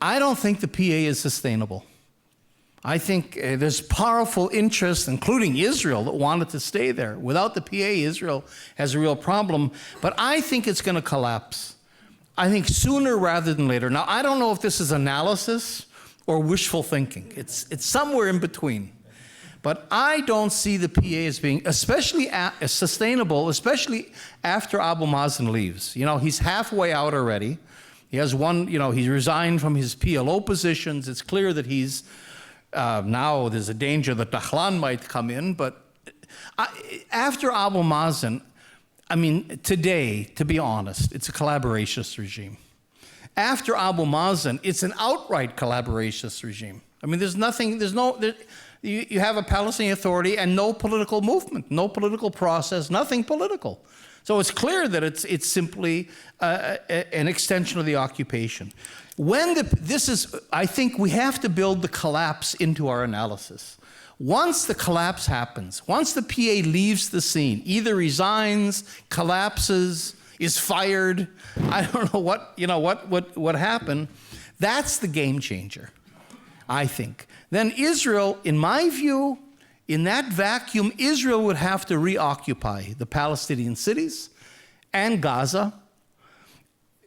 [SPEAKER 3] don't think the PA is sustainable. I think there's powerful interest, including Israel, that wanted to stay there. Without the PA, Israel has a real problem, but I think it's going to collapse. I think sooner rather than later. Now, I don't know if this is analysis or wishful thinking. It's somewhere in between. But I don't see the PA as being especially sustainable, especially after Abu Mazen leaves. You know, he's halfway out already. He has one, you know, he's resigned from his PLO positions. It's clear that he's, now there's a danger that Dahlan might come in. But after Abu Mazen, I mean, today, to be honest, it's a collaborationist regime. After Abu Mazen, it's an outright collaborationist regime. I mean, there's nothing, you have a Palestinian Authority and no political movement, no political process, nothing political. So it's clear that it's simply an extension of the occupation. I think we have to build the collapse into our analysis. Once the collapse happens, once the PA leaves the scene, either resigns, collapses, is fired, I don't know what happened, that's the game changer, I think. Then Israel, in my view, in that vacuum, Israel would have to reoccupy the Palestinian cities and Gaza,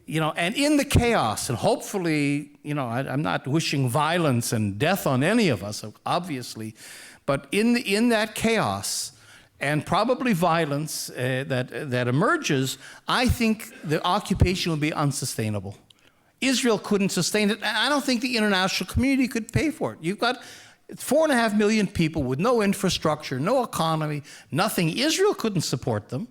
[SPEAKER 3] you know, and in the chaos, and hopefully, you know, I'm not wishing violence and death on any of us, obviously, but in that chaos and probably violence that emerges, I think the occupation will be unsustainable. Israel couldn't sustain it, and I don't think the international community could pay for it. You've got 4.5 million people with no infrastructure, no economy, nothing. Israel couldn't support them.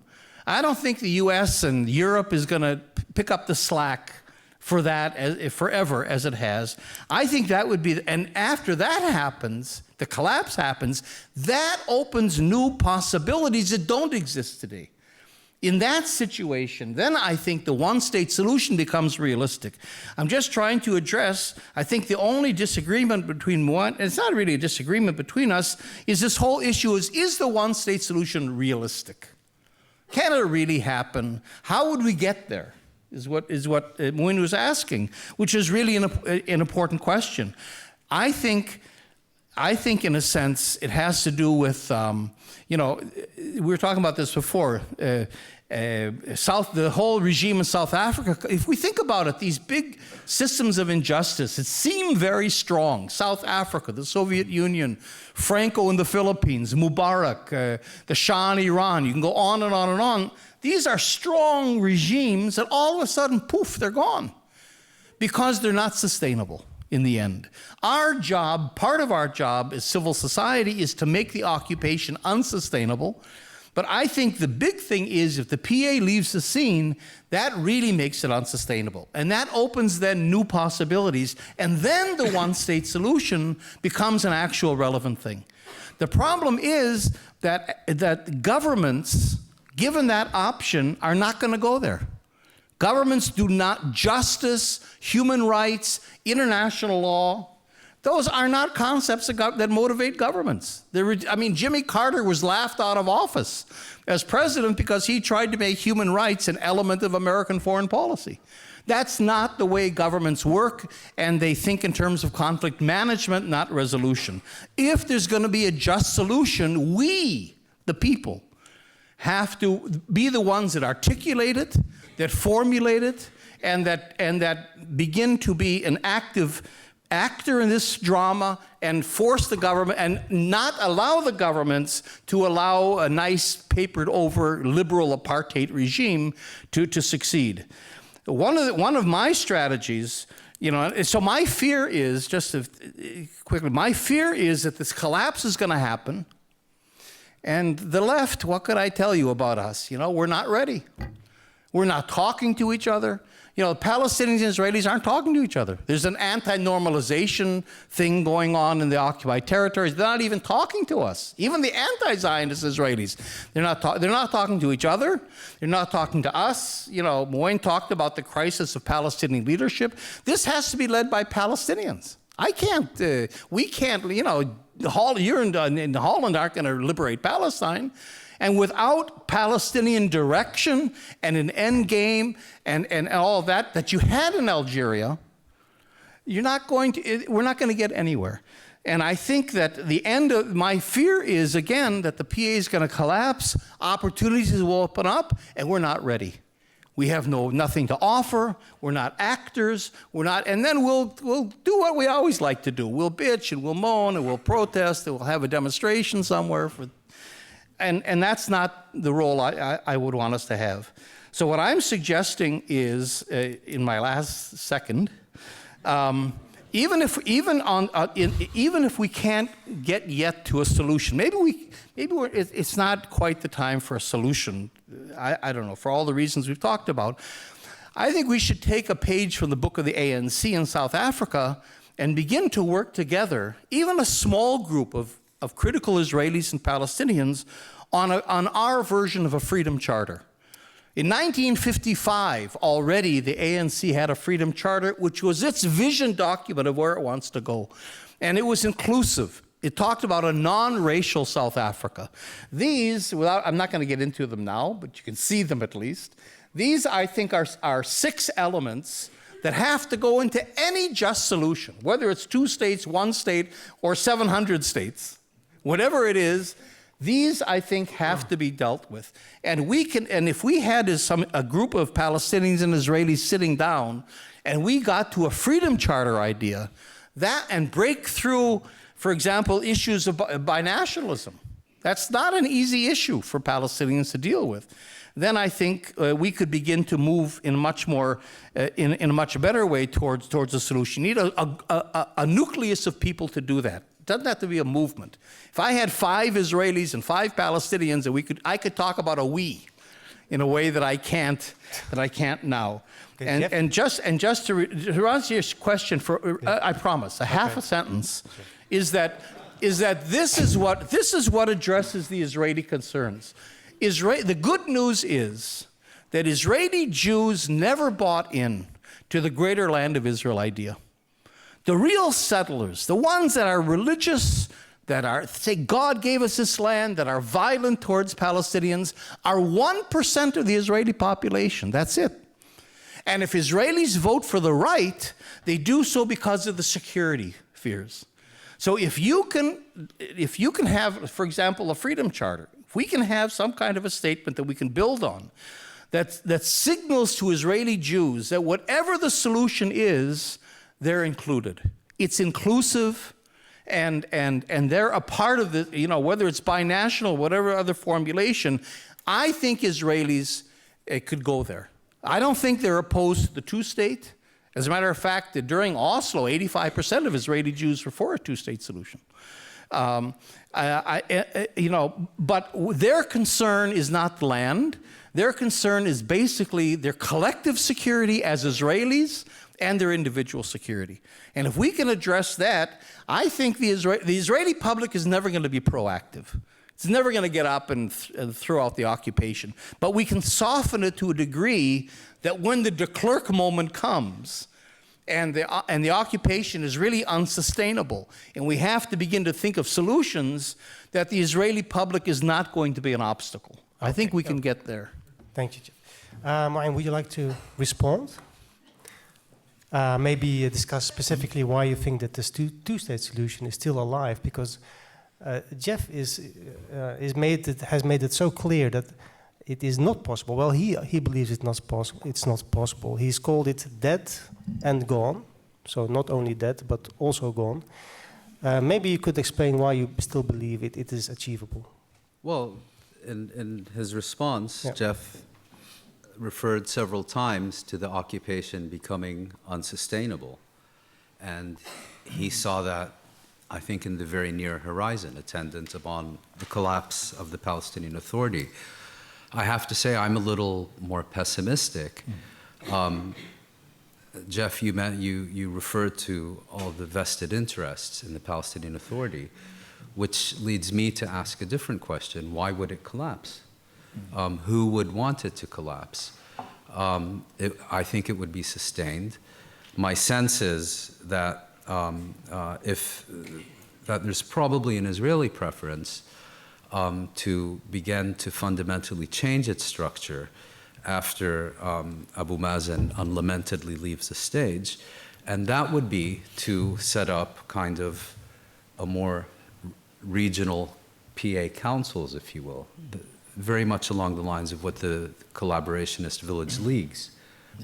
[SPEAKER 3] I don't think the US and Europe is going to pick up the slack for that forever as it has. I think that would be, and after that happens, the collapse happens, that opens new possibilities that don't exist today. In that situation, then I think the one-state solution becomes realistic. I'm just trying to address, I think the only disagreement between Mouin, and it's not really a disagreement between us, is this whole issue is the one-state solution realistic? Can it really happen? How would we get there? Is what Mouin was asking, which is really an important question. I think in a sense it has to do with, you know, we were talking about this before, the whole regime in South Africa. If we think about it, these big systems of injustice, it seemed very strong. South Africa, the Soviet Union, Franco in the Philippines, Mubarak, the Shah in Iran, you can go on and on and on. These are strong regimes that all of a sudden, poof, they're gone because they're not sustainable in the end. Our job, part of our job as civil society, is to make the occupation unsustainable. But I think the big thing is if the PA leaves the scene, that really makes it unsustainable. And that opens then new possibilities. And then the one-state solution becomes an actual relevant thing. The problem is that governments, given that option, are not going to go there. Governments do not, justice, human rights, international law, those are not concepts that motivate governments. I mean, Jimmy Carter was laughed out of office as president because he tried to make human rights an element of American foreign policy. That's not the way governments work, and they think in terms of conflict management, not resolution. If there's going to be a just solution, we, the people, have to be the ones that articulate it, that formulate it, and that begin to be an active actor in this drama and force the government and not allow the governments to allow a nice papered over liberal apartheid regime to succeed. One of my strategies, so my fear is, quickly, my fear is that this collapse is going to happen. And the left, what could I tell you about us? We're not ready. We're not talking to each other. Palestinians and Israelis aren't talking to each other. There's an anti-normalization thing going on in the occupied territories. They're not even talking to us. Even the anti-Zionist Israelis, they're not talking to each other. They're not talking to us. Mouin talked about the crisis of Palestinian leadership. This has to be led by Palestinians. We can't, you're in Holland aren't going to liberate Palestine. And without Palestinian direction and an end game and all that you had in Algeria, we're not going to get anywhere. And I think that my fear is, again, that the PA is going to collapse, opportunities will open up, and we're not ready. We have nothing to offer, we're not actors, and then we'll do what we always like to do. We'll bitch and we'll moan and we'll protest and we'll have a demonstration somewhere and that's not the role I would want us to have. So what I'm suggesting is, in my last second, even if we can't get yet to a solution, it's not quite the time for a solution. I don't know, for all the reasons we've talked about. I think we should take a page from the book of the ANC in South Africa and begin to work together, even a small group of critical Israelis and Palestinians, on our version of a freedom charter. In 1955, already the ANC had a freedom charter, which was its vision document of where it wants to go. And it was inclusive. It talked about a non-racial South Africa. These, I'm not going to get into them now, but you can see them at least. These, I think, are 6 elements that have to go into any just solution, whether it's 2 states, 1 state, or 700 states. Whatever it is, these, I think, have to be dealt with. And if we had a group of Palestinians and Israelis sitting down, and we got to a freedom charter idea, and break through, for example, issues of binationalism. That's not an easy issue for Palestinians to deal with. Then I think we could begin to move in a much more, in a much better way towards a solution. You need a nucleus of people to do that. It doesn't have to be a movement. If I had 5 Israelis and 5 Palestinians, and I could talk about a we in a way that I can't now. Okay, and just to answer your question, I promise, half a sentence, is that this is what addresses the Israeli concerns. The good news is that Israeli Jews never bought in to the greater land of Israel idea. The real settlers, the ones that are religious, that say God gave us this land, that are violent towards Palestinians, are 1% of the Israeli population. That's it. And if Israelis vote for the right, they do so because of the security fears. So if you can have, for example, a freedom charter, if we can have some kind of a statement that we can build on, that signals to Israeli Jews that whatever the solution is, they're included. It's inclusive, and they're a part of the, whether it's binational, whatever other formulation, I think Israelis could go there. I don't think they're opposed to the 2-state. As a matter of fact, during Oslo, 85% of Israeli Jews were for a 2-state solution. But their concern is not land. Their concern is basically their collective security as Israelis and their individual security. And if we can address that, I think the Israeli public is never going to be proactive. It's never going to get up and throw out the occupation. But we can soften it to a degree that when the de Klerk moment comes, and the occupation is really unsustainable, and we have to begin to think of solutions, that the Israeli public is not going to be an obstacle. I think we can get there.
[SPEAKER 1] Thank you, Jeff. Mouin, would you like to respond? Maybe discuss specifically why you think that this two-state solution is still alive, because Jeff has made it so clear that it is not possible. Well, he believes it's not possible. He's called it dead and gone So not only dead, but also gone. Maybe you could explain why you still believe it is achievable.
[SPEAKER 5] Well, in his response,
[SPEAKER 1] Yeah.
[SPEAKER 5] Jeff referred several times to the occupation becoming unsustainable. And he saw that, I think, in the very near horizon, attendant upon the collapse of the Palestinian Authority. I have to say I'm a little more pessimistic. Jeff, you referred to all the vested interests in the Palestinian Authority, which leads me to ask a different question. Why would it collapse? Who would want it to collapse? I think it would be sustained. My sense is that that there's probably an Israeli preference to begin to fundamentally change its structure after Abu Mazen unlamentedly leaves the stage, and that would be to set up kind of a more regional PA councils, if you will, very much along the lines of what the collaborationist village leagues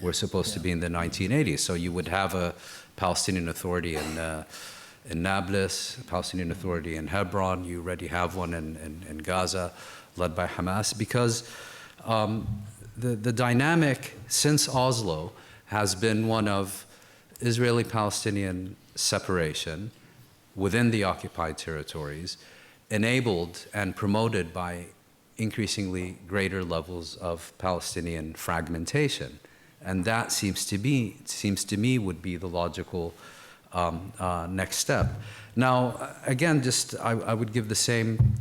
[SPEAKER 5] were supposed to be in the 1980s. So you would have a Palestinian Authority in Nablus, a Palestinian Authority in Hebron. You already have one in Gaza, led by Hamas, because the dynamic since Oslo has been one of Israeli-Palestinian separation within the occupied territories, enabled and promoted by increasingly greater levels of Palestinian fragmentation. And that seems to me would be the logical next step. Now, again, I would give the same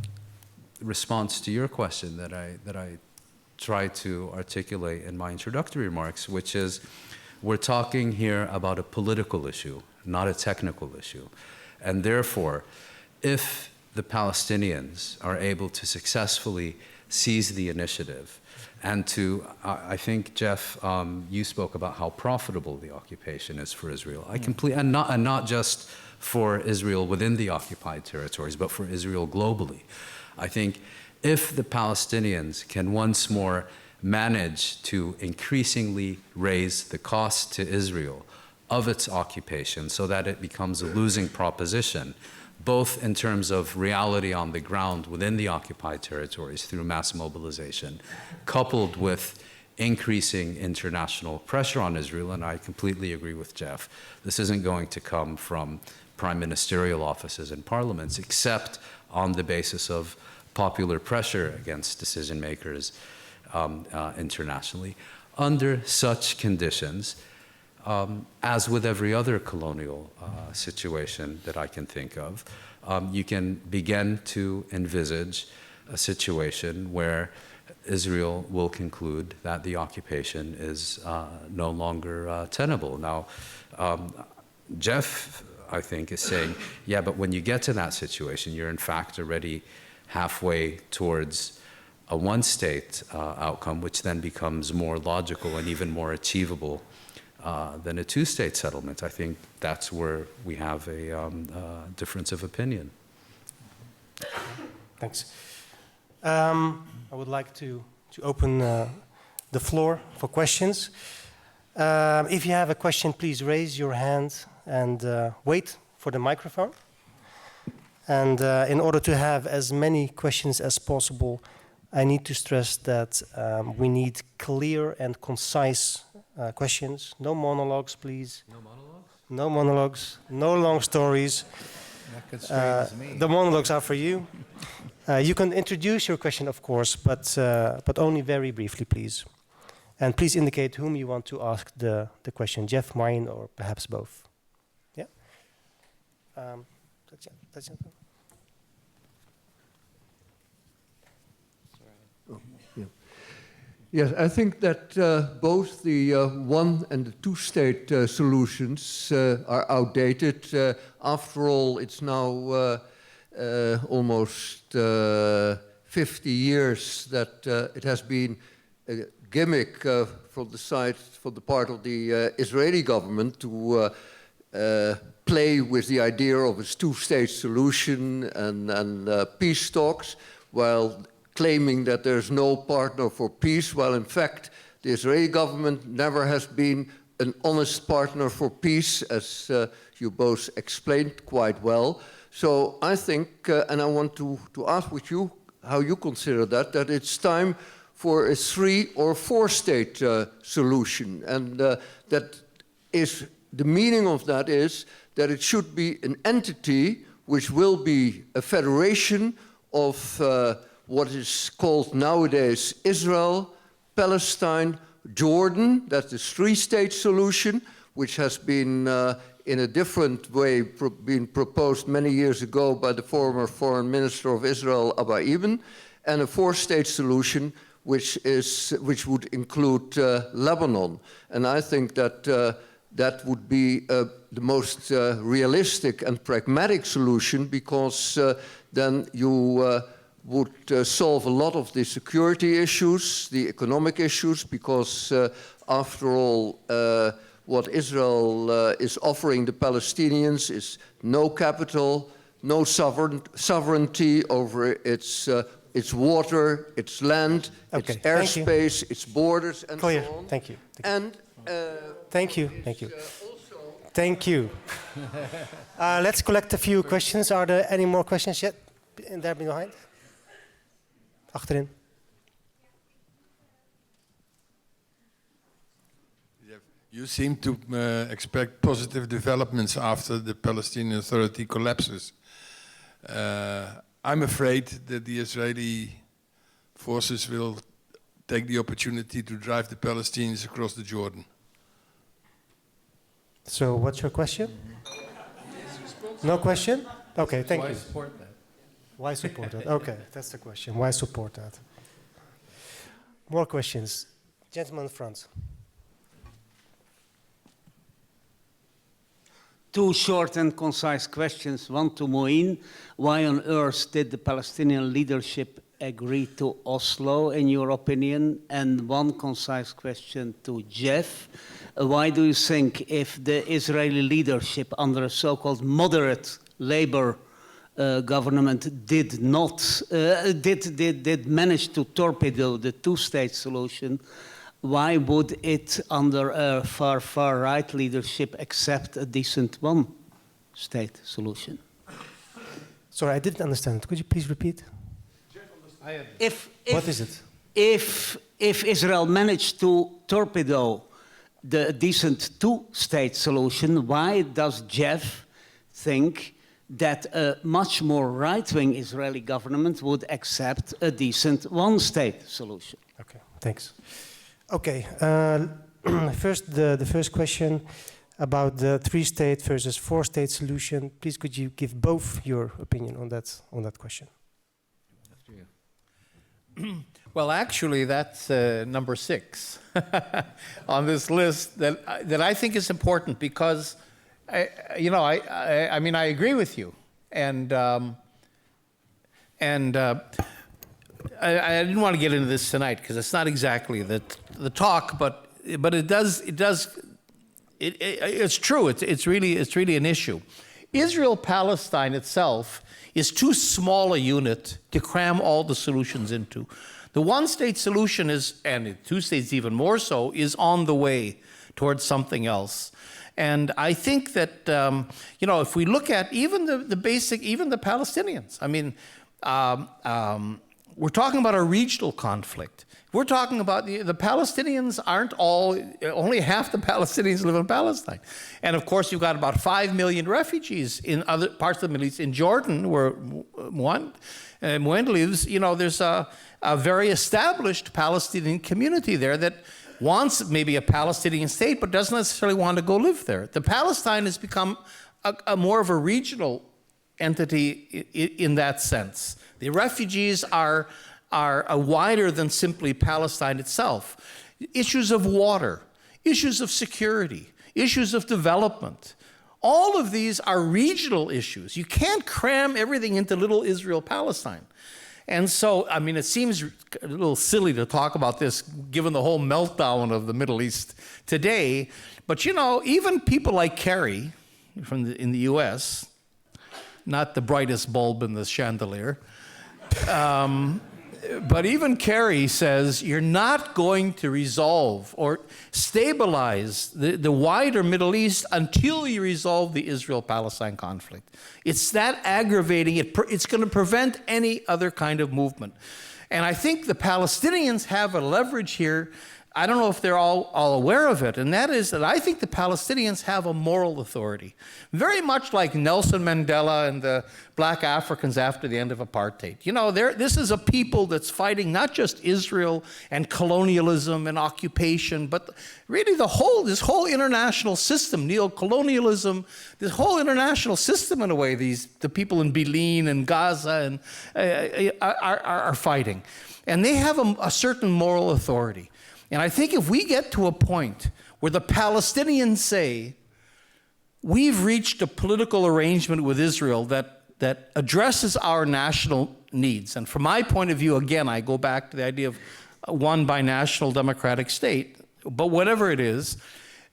[SPEAKER 5] response to your question that I tried to articulate in my introductory remarks, which is we're talking here about a political issue, not a technical issue. And therefore, if the Palestinians are able to successfully seize the initiative and to, I think, Jeff, you spoke about how profitable the occupation is for Israel. And not just for Israel within the occupied territories, but for Israel globally. I think if the Palestinians can once more manage to increasingly raise the cost to Israel of its occupation so that it becomes a losing proposition, both in terms of reality on the ground within the occupied territories through mass mobilization, coupled with increasing international pressure on Israel, and I completely agree with Jeff, this isn't going to come from prime ministerial offices and parliaments, except on the basis of popular pressure against decision makers internationally. Under such conditions, as with every other colonial situation that I can think of, you can begin to envisage a situation where Israel will conclude that the occupation is no longer tenable. Now, Jeff, I think, is saying, yeah, but when you get to that situation, you're in fact already halfway towards a one-state outcome, which then becomes more logical and even more achievable than a two-state settlement. I think that's where we have a difference of opinion.
[SPEAKER 1] Thanks. I would like to open the floor for questions. If you have a question, please raise your hand and wait for the microphone. And in order to have as many questions as possible, I need to stress that we need clear and concise questions. No monologues, please.
[SPEAKER 5] No monologues?
[SPEAKER 1] No monologues, no long stories.
[SPEAKER 3] That constrains me.
[SPEAKER 1] The monologues are for you. You can introduce your question, of course, but only very briefly, please. And please indicate whom you want to ask the question, Jeff, mine, or perhaps both. Yeah? That's it.
[SPEAKER 6] Yes, I think that both the one and the two-state solutions are outdated. After all, it's now almost 50 years that it has been a gimmick from the part of the Israeli government to play with the idea of a two-state solution and peace talks, while claiming that there's no partner for peace, while in fact the Israeli government never has been an honest partner for peace, as you both explained quite well. So I think, and I want to ask with you how you consider that it's time for a 3 or 4 state solution. And that is, the meaning of that is that it should be an entity which will be a federation of what is called nowadays Israel, Palestine, Jordan. That's the 3-state solution, which has been in a different way been proposed many years ago by the former foreign minister of Israel, Abba Eban, and a 4-state solution which would include Lebanon. And I think that that would be the most realistic and pragmatic solution, because then you would solve a lot of the security issues, the economic issues, because after all, what Israel is offering the Palestinians is no capital, no sovereignty over its water, its land,
[SPEAKER 1] Okay,
[SPEAKER 6] its airspace, its borders, and
[SPEAKER 1] Clear.
[SPEAKER 6] so on.
[SPEAKER 1] Thank you.
[SPEAKER 6] And
[SPEAKER 1] Thank you. Thank you. Thank you. Let's collect a few questions. Are there any more questions yet? In there behind? Achterin.
[SPEAKER 7] You seem to expect positive developments after the Palestinian Authority collapses. I'm afraid that the Israeli forces will take the opportunity to drive the Palestinians across the Jordan.
[SPEAKER 1] So what's your question? No question? Okay, thank you.
[SPEAKER 3] Why support that?
[SPEAKER 1] Why support that? Okay, that's the question. Why support that? More questions. Gentleman in front.
[SPEAKER 8] 2 short and concise questions. One to Mouin. Why on earth did the Palestinian leadership agree to Oslo, in your opinion? And one concise question to Jeff. Why do you think if the Israeli leadership under a so-called moderate labor government did manage to torpedo the 2-state solution, why would it, under a far right leadership, accept a decent 1-state solution?
[SPEAKER 1] Sorry, I didn't understand. Could you please repeat? What is it?
[SPEAKER 8] If Israel managed to torpedo the decent 2-state solution, why does Jeff think that a much more right-wing Israeli government would accept a decent 1-state solution?
[SPEAKER 1] Okay, thanks. Okay, first the first question about the 3-state versus 4-state solution. Please, could you give both your opinion on that question?
[SPEAKER 3] Well, actually, that's number 6 on this list that I think is important, because I mean, I agree with you, and I didn't want to get into this tonight because it's not exactly the talk, but it's true. It's really an issue. Israel-Palestine itself is too small a unit to cram all the solutions into. The 1-state solution is, and the 2 states even more so, is on the way towards something else. And I think that, if we look at even the basic, even the Palestinians, I mean, we're talking about a regional conflict. We're talking about the Palestinians aren't only half the Palestinians live in Palestine. And of course, you've got about 5 million refugees in other parts of the Middle East. In Jordan, where Mouin lives, there's a very established Palestinian community there that wants maybe a Palestinian state, but doesn't necessarily want to go live there. The Palestine has become a more of a regional entity in that sense. The refugees are wider than simply Palestine itself. Issues of water, issues of security, issues of development. All of these are regional issues. You can't cram everything into little Israel-Palestine. And so, I mean, it seems a little silly to talk about this given the whole meltdown of the Middle East today. But, even people like Kerry in the US, not the brightest bulb in the chandelier, But even Kerry says you're not going to resolve or stabilize the wider Middle East until you resolve the Israel-Palestine conflict. It's that aggravating. It's going to prevent any other kind of movement. And I think the Palestinians have a leverage here. I don't know if they're all aware of it, and that is that I think the Palestinians have a moral authority, very much like Nelson Mandela and the black Africans after the end of apartheid. You know, this is a people that's fighting not just Israel and colonialism and occupation, but really this whole international system, neo-colonialism, this whole international system in a way, the people in Benin and Gaza are fighting. And they have a certain moral authority. And I think if we get to a point where the Palestinians say, we've reached a political arrangement with Israel that addresses our national needs, and from my point of view, again, I go back to the idea of one binational democratic state, but whatever it is,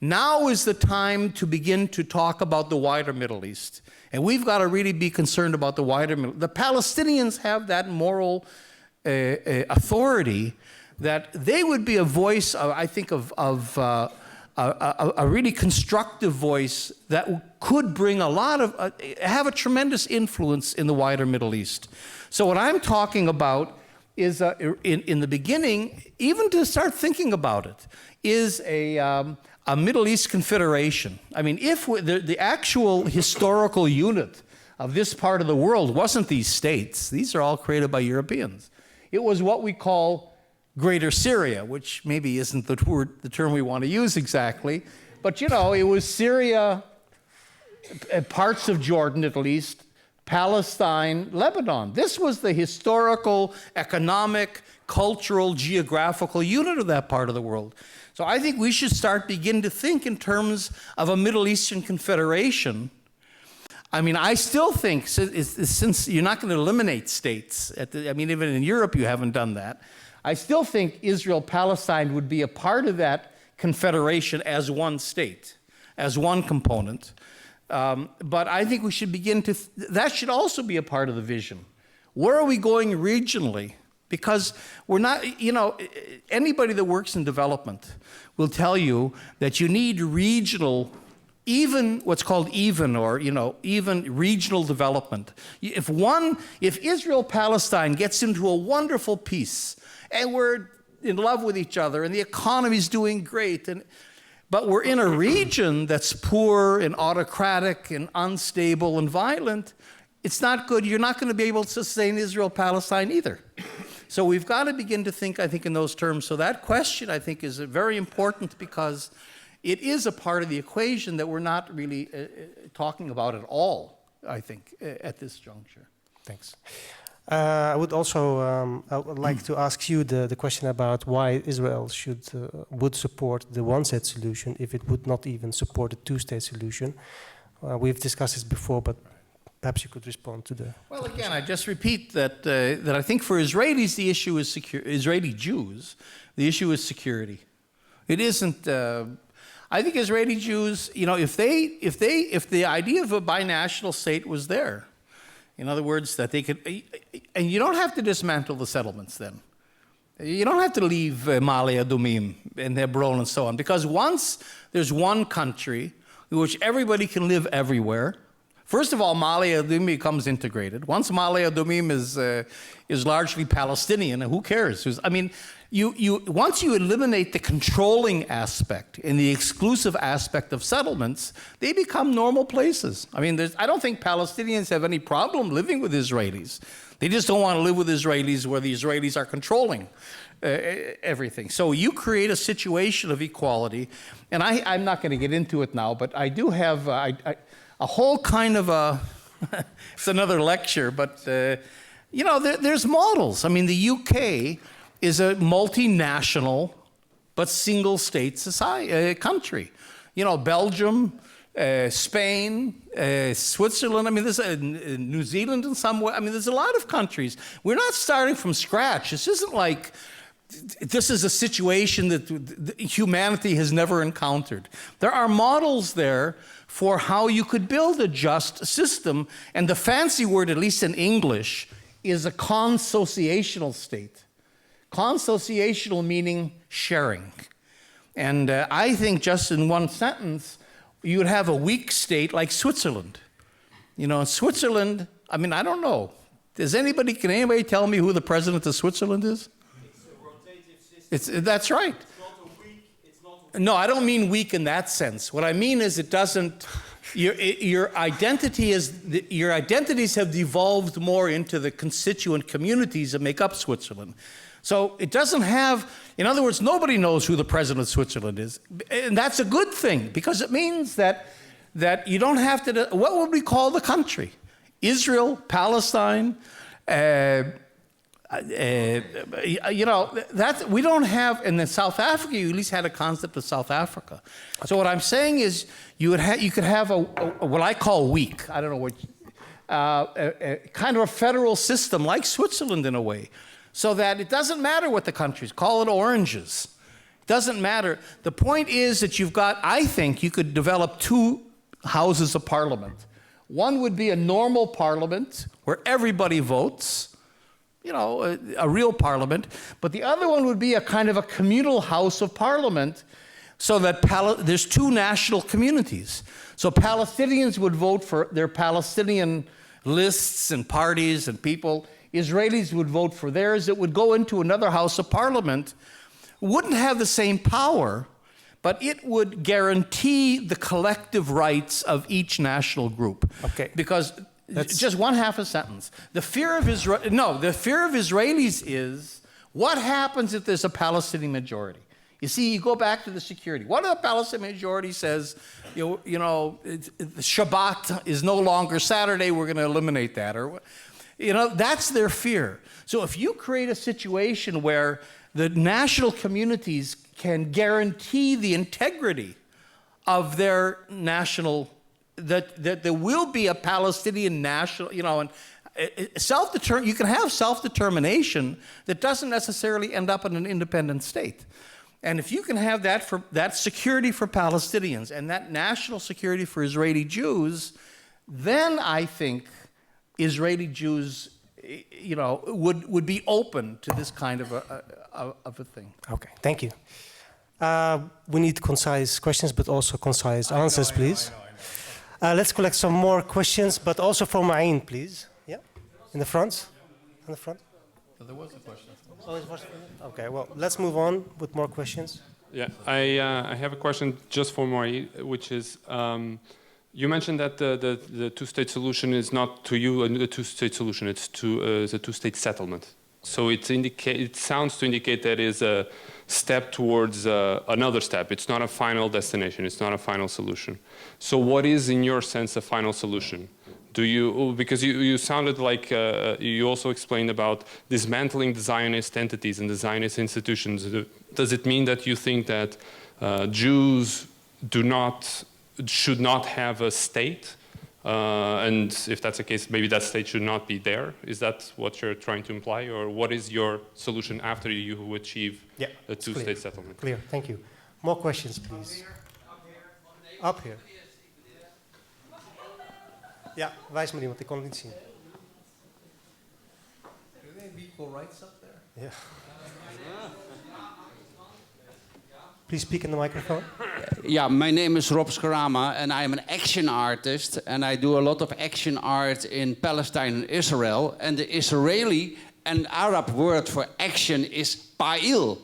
[SPEAKER 3] now is the time to begin to talk about the wider Middle East. And we've got to really be concerned about the wider Middle East. The Palestinians have that moral authority that they would be a voice, I think, of a really constructive voice that could bring a lot of, have a tremendous influence in the wider Middle East. So what I'm talking about is, in the beginning, even to start thinking about it, is a Middle East confederation. I mean, if the actual historical unit of this part of the world wasn't these states, these are all created by Europeans. It was what we call Greater Syria, which maybe isn't the term we want to use exactly, but you know, it was Syria, parts of Jordan at least, Palestine, Lebanon. This was the historical, economic, cultural, geographical unit of that part of the world. So I think we should begin to think in terms of a Middle Eastern confederation. I mean, I still think, since you're not going to eliminate states, I mean, even in Europe you haven't done that, I still think Israel-Palestine would be a part of that confederation as one state, as one component. But I think we should begin to, that should also be a part of the vision. Where are we going regionally? Because we're not, you know, anybody that works in development will tell you that you need regional, even what's called even regional development. If Israel-Palestine gets into a wonderful peace, and we're in love with each other, and the economy's doing great, but we're in a region that's poor and autocratic and unstable and violent, it's not good. You're not going to be able to sustain Israel-Palestine either. So we've got to begin to think, I think, in those terms. So that question, I think, is very important because it is a part of the equation that we're not really talking about at all, I think, at this juncture. Thanks.
[SPEAKER 1] I would also I would like to ask you the question about why Israel would support the one-state solution if it would not even support a two-state solution. We've discussed this before, but perhaps you could respond to the.
[SPEAKER 3] Well, again, I just repeat that that I think for Israelis the issue is Israeli Jews. The issue is security. It isn't. I think Israeli Jews, you know, if the idea of a binational state was there. In other words, that they could, and you don't have to dismantle the settlements then. You don't have to leave Ma'ale Adumim and Hebron and so on, because once there's one country in which everybody can live everywhere, first of all, Ma'ale Adumim becomes integrated. Once Ma'ale Adumim is largely Palestinian, who cares? I mean, once you eliminate the controlling aspect and the exclusive aspect of settlements, they become normal places. I mean, I don't think Palestinians have any problem living with Israelis. They just don't want to live with Israelis where the Israelis are controlling everything. So you create a situation of equality, and I'm not going to get into it now, but I do have a whole kind of a, it's another lecture, but you know, there's models. I mean, the UK is a multinational but single state country. You know, Belgium, Spain, Switzerland, I mean, there's New Zealand in some way. I mean, there's a lot of countries. We're not starting from scratch. This isn't like, this is a situation that humanity has never encountered. There are models there for how you could build a just system, and the fancy word, at least in English, is a consociational state. Consociational meaning sharing. And I think just in one sentence, you would have a weak state like Switzerland. You know, in Switzerland, I mean, I don't know. Can anybody tell me who the president of Switzerland is?
[SPEAKER 9] It's a rotative system.
[SPEAKER 3] That's right.
[SPEAKER 9] It's not a weak, it's not a
[SPEAKER 3] No, I don't mean weak in that sense. What I mean is it doesn't, your identities have devolved more into the constituent communities that make up Switzerland. So it doesn't have, in other words, nobody knows who the president of Switzerland is. And that's a good thing, because it means that you don't have to, what would we call the country? Israel, Palestine, you know, we don't have, and in South Africa, you at least had a concept of South Africa. So what I'm saying is you could have a what I call weak, I don't know what, kind of a federal system like Switzerland in a way, so that it doesn't matter what the countries, call it oranges. It doesn't matter. The point is that you've got, I think you could develop two houses of parliament. One would be a normal parliament where everybody votes, you know, a real parliament. But the other one would be a kind of a communal house of parliament, so that there's two national communities. So Palestinians would vote for their Palestinian lists and parties and people. Israelis would vote for theirs. It would go into another house of parliament. Wouldn't have the same power, but it would guarantee the collective rights of each national group.
[SPEAKER 1] Okay.
[SPEAKER 3] Because just one half a sentence. The fear of Israelis is what happens if there's a Palestinian majority? You see, you go back to the security. What if the Palestinian majority says, you know, Shabbat is no longer Saturday, we're going to eliminate that, or you know, that's their fear. So if you create a situation where the national communities can guarantee the integrity of their national, that there will be a Palestinian national, you know, and you can have self-determination that doesn't necessarily end up in an independent state. And if you can have that security for Palestinians and that national security for Israeli Jews, then I think Israeli Jews, you know, would be open to this kind of a thing.
[SPEAKER 1] Okay, thank you. We need concise questions, but also concise answers, please. Let's collect some more questions, but also from Mouin, please. Yeah, in the front. In the front.
[SPEAKER 10] There was a question.
[SPEAKER 1] Oh, it was. Okay, well, let's move on with more questions.
[SPEAKER 10] Yeah, I have a question just for Mouin, which is, you mentioned that the two-state solution is not to you a two-state solution; it's a two-state settlement. So it sounds to indicate that is a step towards another step. It's not a final destination. It's not a final solution. So what is, in your sense, a final solution? Because you sounded like you also explained about dismantling the Zionist entities and the Zionist institutions. Does it mean that you think that Jews should not have a state? And if that's the case, maybe that state should not be there. Is that what you're trying to imply? Or what is your solution after you achieve a two-state settlement?
[SPEAKER 1] Clear, thank you. More questions, please. Up here. Ja, wijs me niet, want ik kon het niet zien.
[SPEAKER 3] Do they have equal rights up there?
[SPEAKER 1] Yeah. Please speak in the microphone.
[SPEAKER 11] Yeah, my name is Rob Skarama and I am an action artist and I do a lot of action art in Palestine and Israel. And the Israeli and Arab word for action is Pa'il,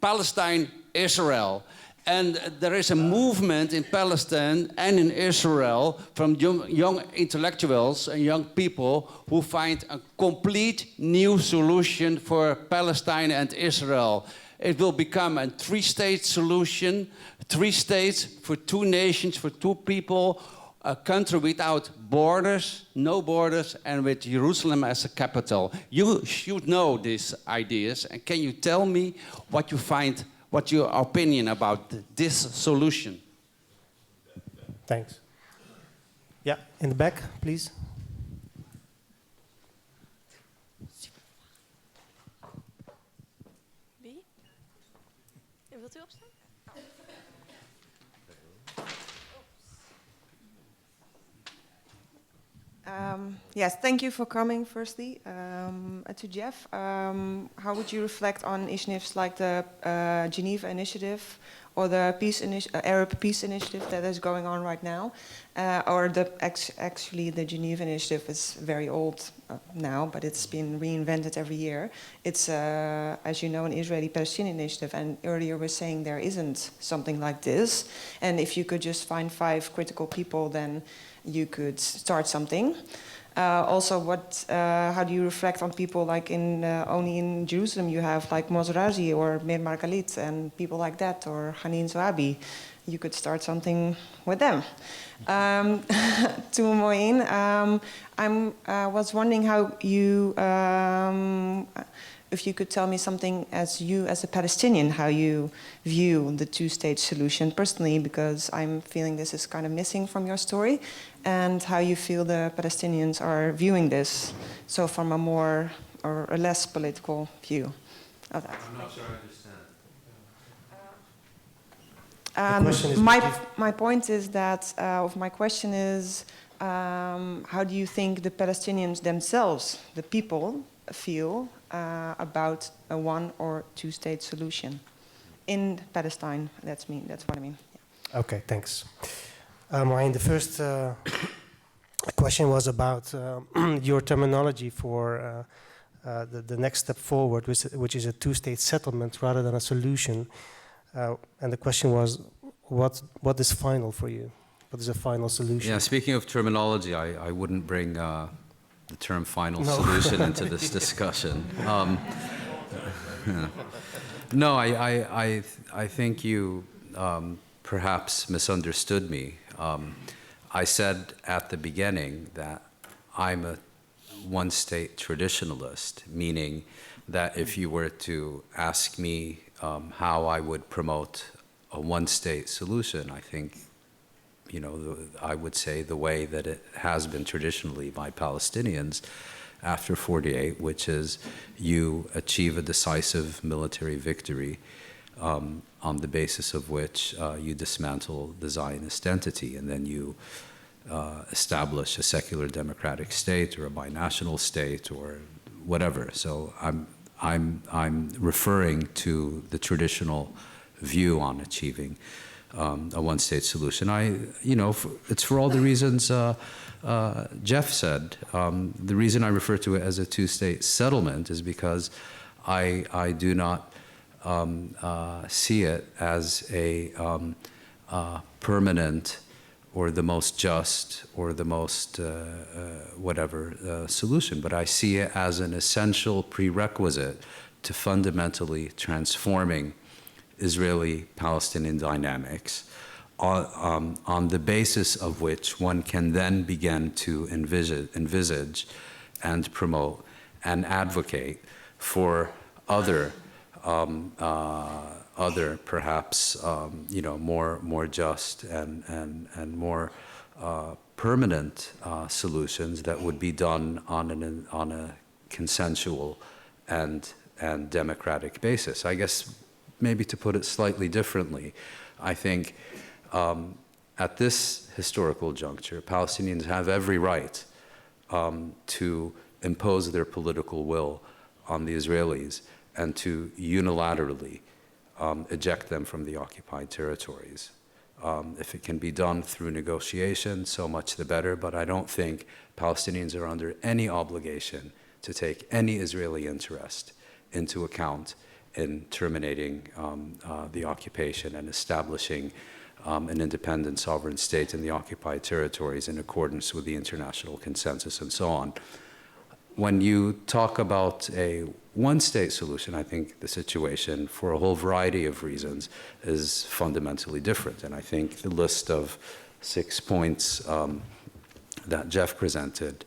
[SPEAKER 11] Palestine, Israel. And there is a movement in Palestine and in Israel from young intellectuals and young people who find a complete new solution for Palestine and Israel. It will become a three-state solution, 3 states for 2 nations, for 2 people, a country without borders, no borders, and with Jerusalem as a capital. You should know these ideas, and can you tell me what you find, what your opinion about this solution?
[SPEAKER 1] Thanks. Yeah, in the back, please.
[SPEAKER 12] Wie? Wilt u opstaan?
[SPEAKER 13] Yes, thank you for coming, firstly. To Jeff, how would you reflect on initiatives like the Geneva Initiative or the Arab Peace Initiative that is going on right now? Or actually the Geneva Initiative is very old now, but it's been reinvented every year. It's, as you know, an Israeli-Palestinian initiative, and earlier we were saying there isn't something like this. And if you could just find 5 critical people, then you could start something. Also, how do you reflect on people like only in Jerusalem you have like Mosrazi or Mir Margalit and people like that, or Hanin Zouabi? You could start something with them. To Mouin, I was wondering how you, if you could tell me something as a Palestinian, how you view the two-state solution personally, because I'm feeling this is kind of missing from your story, and how you feel the Palestinians are viewing this, so from a more or a less political view of that.
[SPEAKER 14] I'm not sure I understand.
[SPEAKER 13] My point is that, my question is, how do you think the Palestinians themselves, the people, feel about a one or two-state solution in Palestine? That's what I mean. Yeah.
[SPEAKER 1] Okay, thanks. Mouin, the first question was about your terminology for the next step forward, which is a two-state settlement rather than a solution. And the question was, what is final for you? What is a final solution?
[SPEAKER 5] Yeah, speaking of terminology, I wouldn't bring the term final solution into this discussion. No, I think you perhaps misunderstood me. I said at the beginning that I'm a one-state traditionalist, meaning that if you were to ask me how I would promote a one-state solution, I think, I would say the way that it has been traditionally by Palestinians after 48, which is you achieve a decisive military victory on the basis of which you dismantle the Zionist entity, and then you establish a secular democratic state or a binational state or whatever. So I'm referring to the traditional view on achieving a one-state solution. It's for all the reasons Jeff said. The reason I refer to it as a two-state settlement is because I do not see it as a permanent or the most just or the most solution, but I see it as an essential prerequisite to fundamentally transforming Israeli-Palestinian dynamics on the basis of which one can then begin to envisage and promote and advocate for other perhaps more just and more permanent solutions that would be done on a consensual and democratic basis. I guess maybe to put it slightly differently, I think at this historical juncture, Palestinians have every right to impose their political will on the Israelis and to unilaterally eject them from the occupied territories. If it can be done through negotiation, so much the better, but I don't think Palestinians are under any obligation to take any Israeli interest into account in terminating the occupation and establishing an independent sovereign state in the occupied territories in accordance with the international consensus and so on. When you talk about a one-state solution, I think the situation, for a whole variety of reasons, is fundamentally different. And I think the list of 6 points that Jeff presented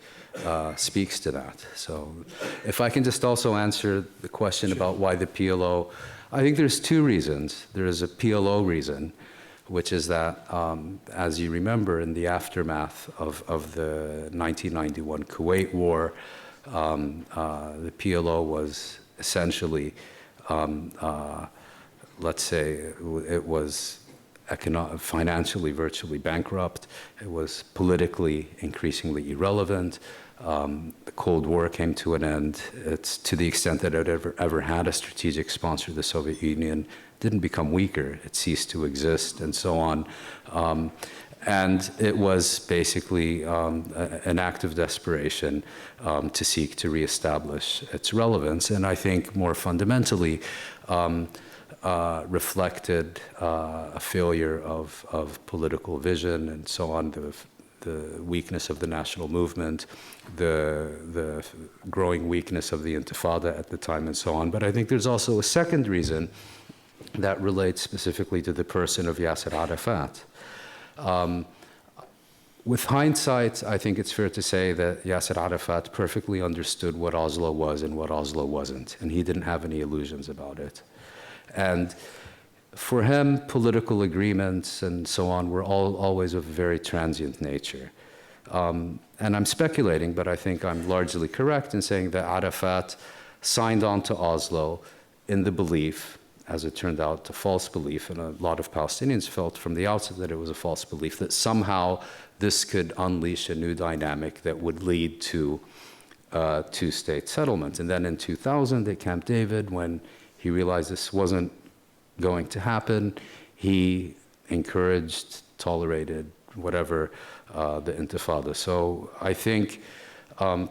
[SPEAKER 5] speaks to that. So if I can just also answer the question about why the PLO, I think there's 2 reasons. There is a PLO reason, which is that, as you remember, in the aftermath of the 1991 Kuwait War, the PLO was essentially, let's say, it was financially virtually bankrupt. It was politically increasingly irrelevant. The Cold War came to an end. It's to the extent that it ever had a strategic sponsor, the Soviet Union didn't become weaker. It ceased to exist and so on. And it was basically an act of desperation to seek to reestablish its relevance. And I think more fundamentally reflected a failure of political vision and so on, the weakness of the national movement, the growing weakness of the Intifada at the time and so on. But I think there's also a second reason that relates specifically to the person of Yasser Arafat. With hindsight, I think it's fair to say that Yasser Arafat perfectly understood what Oslo was and what Oslo wasn't, and he didn't have any illusions about it. And for him, political agreements and so on were always of a very transient nature. And I'm speculating, but I think I'm largely correct in saying that Arafat signed on to Oslo in the belief, as it turned out, a false belief, and a lot of Palestinians felt from the outset that it was a false belief, that somehow this could unleash a new dynamic that would lead to two-state settlement. And then in 2000 at Camp David, when he realized this wasn't going to happen, he encouraged, tolerated, whatever, the Intifada. So I think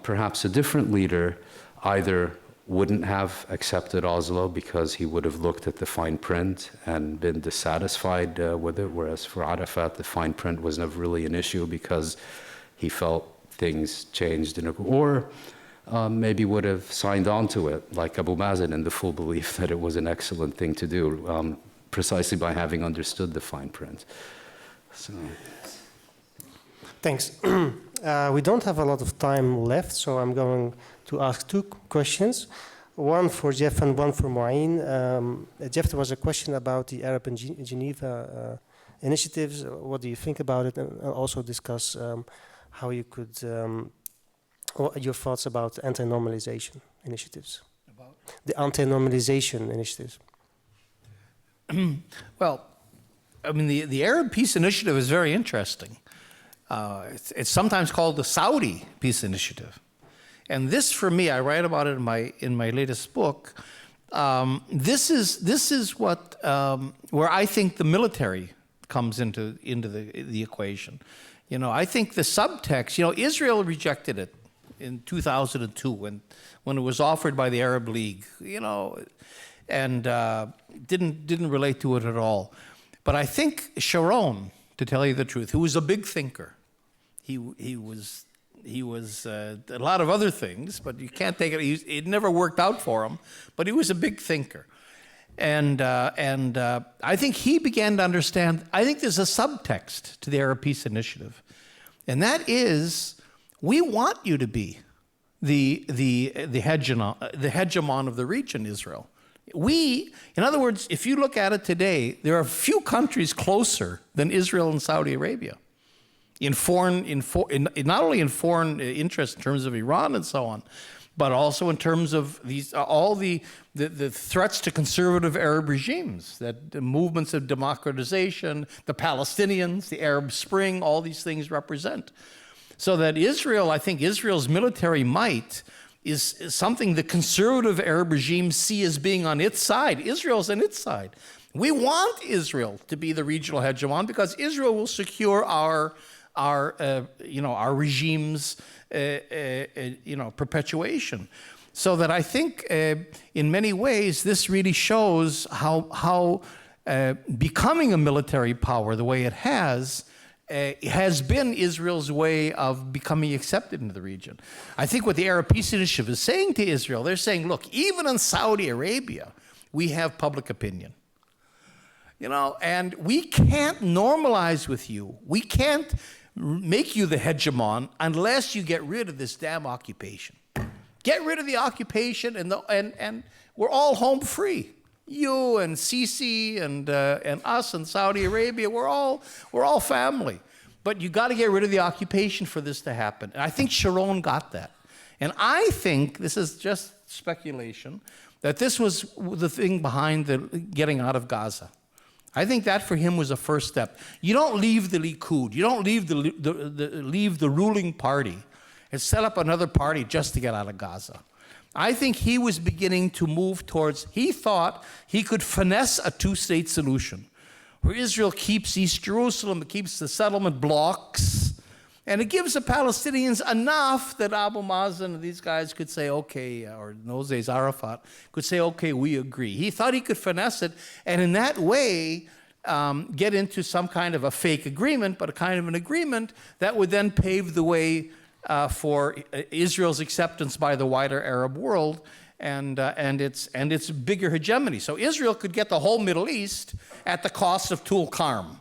[SPEAKER 5] perhaps a different leader either wouldn't have accepted Oslo because he would have looked at the fine print and been dissatisfied with it, whereas for Arafat, the fine print was never really an issue because he felt things changed, or maybe would have signed on to it, like Abu Mazen, in the full belief that it was an excellent thing to do, precisely by having understood the fine print. So.
[SPEAKER 1] Thanks. We don't have a lot of time left, so I'm going to ask two questions. One for Jeff and one for Mouin. Jeff, there was a question about the Arab and Geneva initiatives. What do you think about it? And also discuss how you could, your thoughts about anti-normalization initiatives. About? The anti-normalization initiatives.
[SPEAKER 3] Well, I mean, the Arab Peace Initiative is very interesting. It's sometimes called the Saudi Peace Initiative. And this, for me, I write about it in my latest book. This is what where I think the military comes into the equation. You know, I think the subtext. You know, Israel rejected it in 2002 when it was offered by the Arab League. You know, and didn't relate to it at all. But I think Sharon, to tell you the truth, who was a big thinker, he was a lot of other things, but you can't take it. It never worked out for him, but he was a big thinker, and I think he began to understand. I think there's a subtext to the Arab Peace Initiative, and that is, we want you to be the hegemon of the region, Israel. In other words, if you look at it today, there are few countries closer than Israel and Saudi Arabia. Not only in foreign interest in terms of Iran and so on, but also in terms of these all the threats to conservative Arab regimes, that the movements of democratization, the Palestinians, the Arab Spring, all these things represent. So that Israel, I think Israel's military might is something the conservative Arab regimes see as being on its side. Israel's on its side. We want Israel to be the regional hegemon because Israel will secure our regime's perpetuation. So that I think in many ways this really shows how becoming a military power the way it has been Israel's way of becoming accepted into the region. I think what the Arab Peace Initiative is saying to Israel, they're saying, look, even in Saudi Arabia, we have public opinion. You know, and we can't normalize with you. We can't make you the hegemon unless you get rid of this damn occupation. Get rid of the occupation, and we're all home free. You and Sisi and us and Saudi Arabia, we're all family. But you got to get rid of the occupation for this to happen. And I think Sharon got that. And I think, this is just speculation, that this was the thing behind the getting out of Gaza. I think that for him was a first step. You don't leave the Likud, you don't leave the ruling party and set up another party just to get out of Gaza. I think he was beginning to move towards, he thought he could finesse a two-state solution, where Israel keeps East Jerusalem, it keeps the settlement blocks, and it gives the Palestinians enough that Abu Mazen and these guys could say, okay, or in those days Arafat, could say, okay, we agree. He thought he could finesse it, and in that way, get into some kind of a fake agreement, but a kind of an agreement that would then pave the way for Israel's acceptance by the wider Arab world and its bigger hegemony. So Israel could get the whole Middle East at the cost of Tulkarm.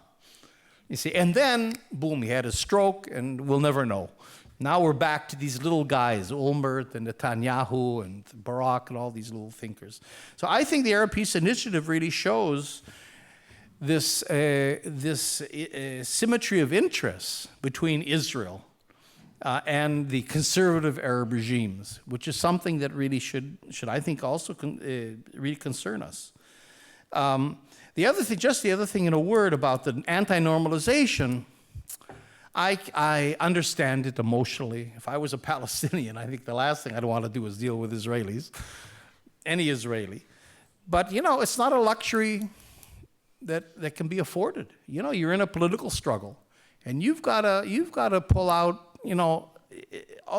[SPEAKER 3] You see, and then, boom, he had a stroke, and we'll never know. Now we're back to these little guys, Olmert and Netanyahu and Barak and all these little thinkers. So I think the Arab Peace Initiative really shows this symmetry of interests between Israel and the conservative Arab regimes, which is something that really should I think, also really concern us. The other thing in a word about the anti-normalization, I understand it emotionally. If I was a Palestinian, I think the last thing I'd want to do is deal with Israelis, any Israeli. But, you know, it's not a luxury that can be afforded. You know, you're in a political struggle, and you've got to pull out, you know,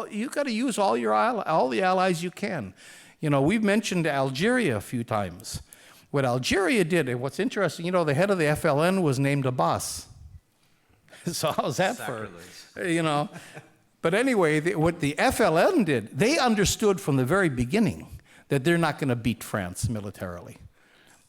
[SPEAKER 3] you've got to use all the allies you can. You know, we've mentioned Algeria a few times. What Algeria did, and what's interesting, you know, the head of the FLN was named Abbas. So how's that for, you know? But anyway, what the FLN did, they understood from the very beginning that they're not going to beat France militarily.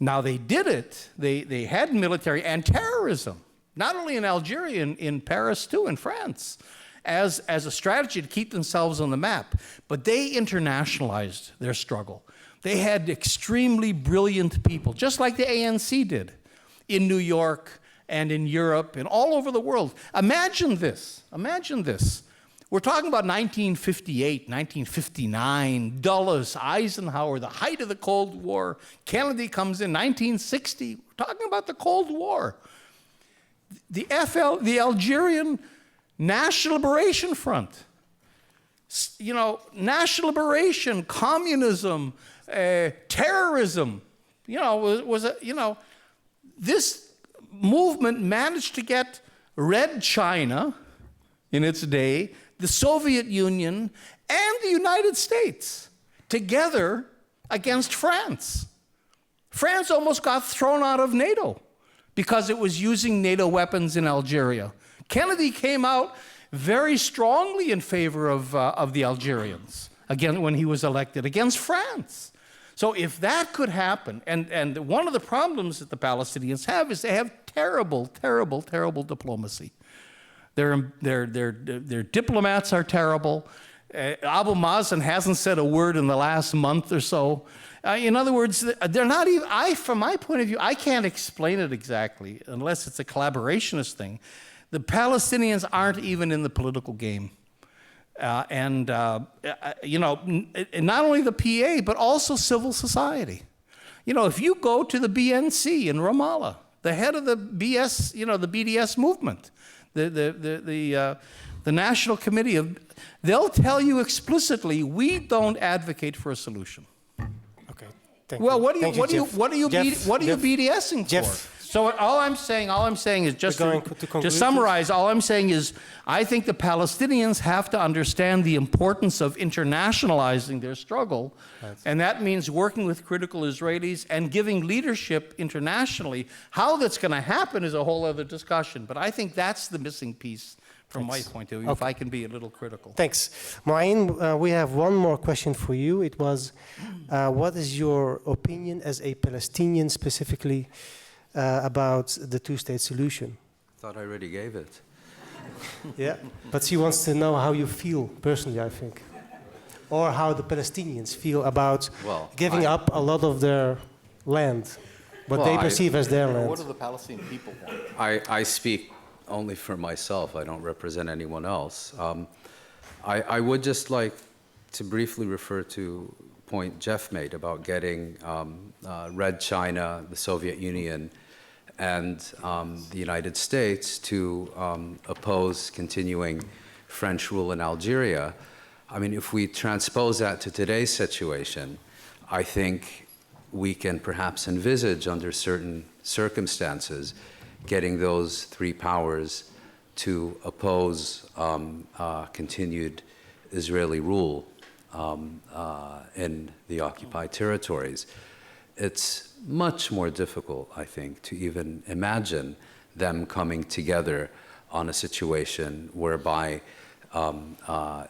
[SPEAKER 3] Now they did it. They had military and terrorism, not only in Algeria, in Paris too, in France, as a strategy to keep themselves on the map. But they internationalized their struggle. They had extremely brilliant people, just like the ANC did, in New York and in Europe and all over the world. Imagine this. Imagine this. We're talking about 1958, 1959, Dulles, Eisenhower, the height of the Cold War. Kennedy comes in 1960. We're talking about the Cold War. The Algerian National Liberation Front. You know, national liberation, communism, terrorism, you know, this movement managed to get Red China in its day, the Soviet Union, and the United States together against France. France almost got thrown out of NATO because it was using NATO weapons in Algeria. Kennedy came out very strongly in favor of the Algerians, again, when he was elected, against France. So if that could happen, and one of the problems that the Palestinians have is they have terrible, terrible, terrible diplomacy. Their diplomats are terrible. Abu Mazen hasn't said a word in the last month or so. In other words, they're not even, from my point of view, I can't explain it exactly unless it's a collaborationist thing. The Palestinians aren't even in the political game. You know, not only the PA, but also civil society. You know, if you go to the BNC in Ramallah, the head of the BS, you know, the BDS movement, the National Committee of, they'll tell you explicitly, we don't advocate for a solution.
[SPEAKER 1] Okay, thank
[SPEAKER 3] well,
[SPEAKER 1] you.
[SPEAKER 3] what are you BDSing for? So all I'm saying is just to summarize, all I'm saying is I think the Palestinians have to understand the importance of internationalizing their struggle, and that means working with critical Israelis and giving leadership internationally. How that's going to happen is a whole other discussion, but I think that's the missing piece from my point of view, if I can be a little critical.
[SPEAKER 1] Thanks. Mouin, we have one more question for you. It was, what is your opinion as a Palestinian specifically about the two-state solution?
[SPEAKER 5] I thought I already gave it.
[SPEAKER 1] Yeah, but she wants to know how you feel personally, I think. Or how the Palestinians feel about giving up a lot of their land, what they perceive as their land.
[SPEAKER 15] What do the Palestinian people want?
[SPEAKER 5] I speak only for myself. I don't represent anyone else. I would just like to briefly refer to a point Jeff made about getting Red China, the Soviet Union, and the United States to oppose continuing French rule in Algeria. I mean, if we transpose that to today's situation, I think we can perhaps envisage under certain circumstances getting those three powers to oppose continued Israeli rule in the occupied territories. It's much more difficult, I think, to even imagine them coming together on a situation whereby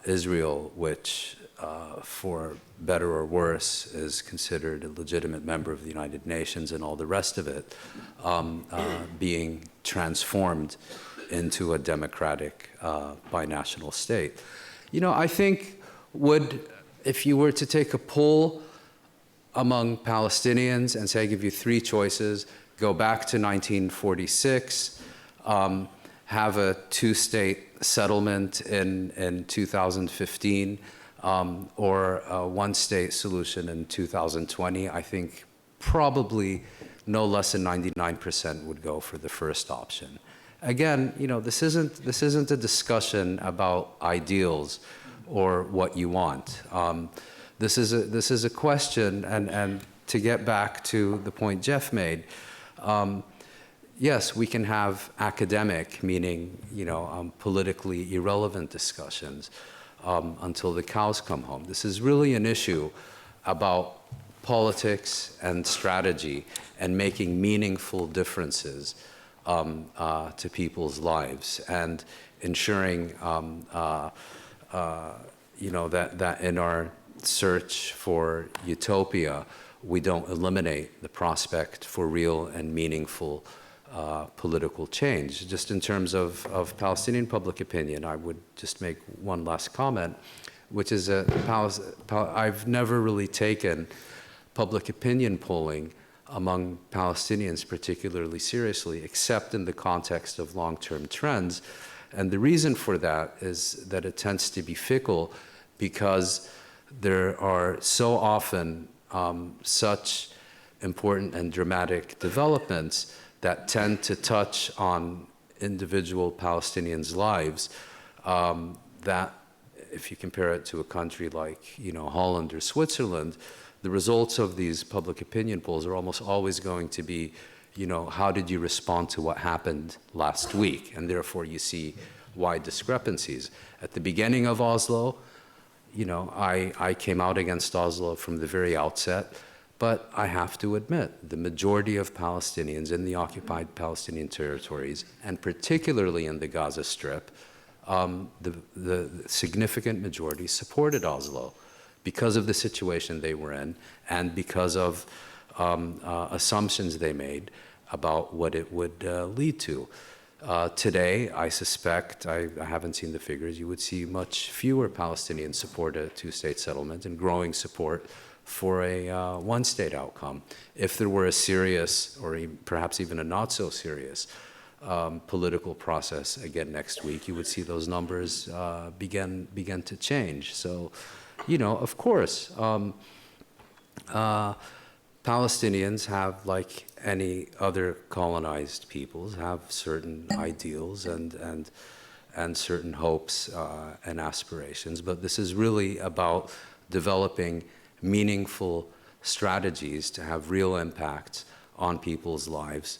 [SPEAKER 5] Israel, which for better or worse is considered a legitimate member of the United Nations and all the rest of it, being transformed into a democratic binational state. You know, I think if you were to take a poll among Palestinians and say, give you three choices, go back to 1946, have a two-state settlement in 2015, or a one-state solution in 2020, I think probably no less than 99% would go for the first option. Again, you know, this isn't a discussion about ideals or what you want. This is a question, and to get back to the point Jeff made, yes, we can have academic, meaning, you know, politically irrelevant discussions until the cows come home. This is really an issue about politics and strategy and making meaningful differences to people's lives and ensuring, you know, that in our search for utopia, we don't eliminate the prospect for real and meaningful political change. Just in terms of Palestinian public opinion, I would just make one last comment, which is I've never really taken public opinion polling among Palestinians particularly seriously, except in the context of long-term trends. And the reason for that is that it tends to be fickle because there are so often such important and dramatic developments that tend to touch on individual Palestinians' lives that, if you compare it to a country like, you know, Holland or Switzerland, the results of these public opinion polls are almost always going to be, you know, how did you respond to what happened last week? And therefore you see wide discrepancies. At the beginning of Oslo, you know, I came out against Oslo from the very outset, but I have to admit, the majority of Palestinians in the occupied Palestinian territories, and particularly in the Gaza Strip, the significant majority supported Oslo because of the situation they were in and because of assumptions they made about what it would lead to. Today, I suspect, I haven't seen the figures, you would see much fewer Palestinians support a two-state settlement and growing support for a one-state outcome. If there were a serious, or perhaps even a not-so-serious, political process again next week, you would see those numbers begin to change. So, you know, of course, Palestinians have, like any other colonized peoples, have certain ideals and certain hopes and aspirations, but this is really about developing meaningful strategies to have real impacts on people's lives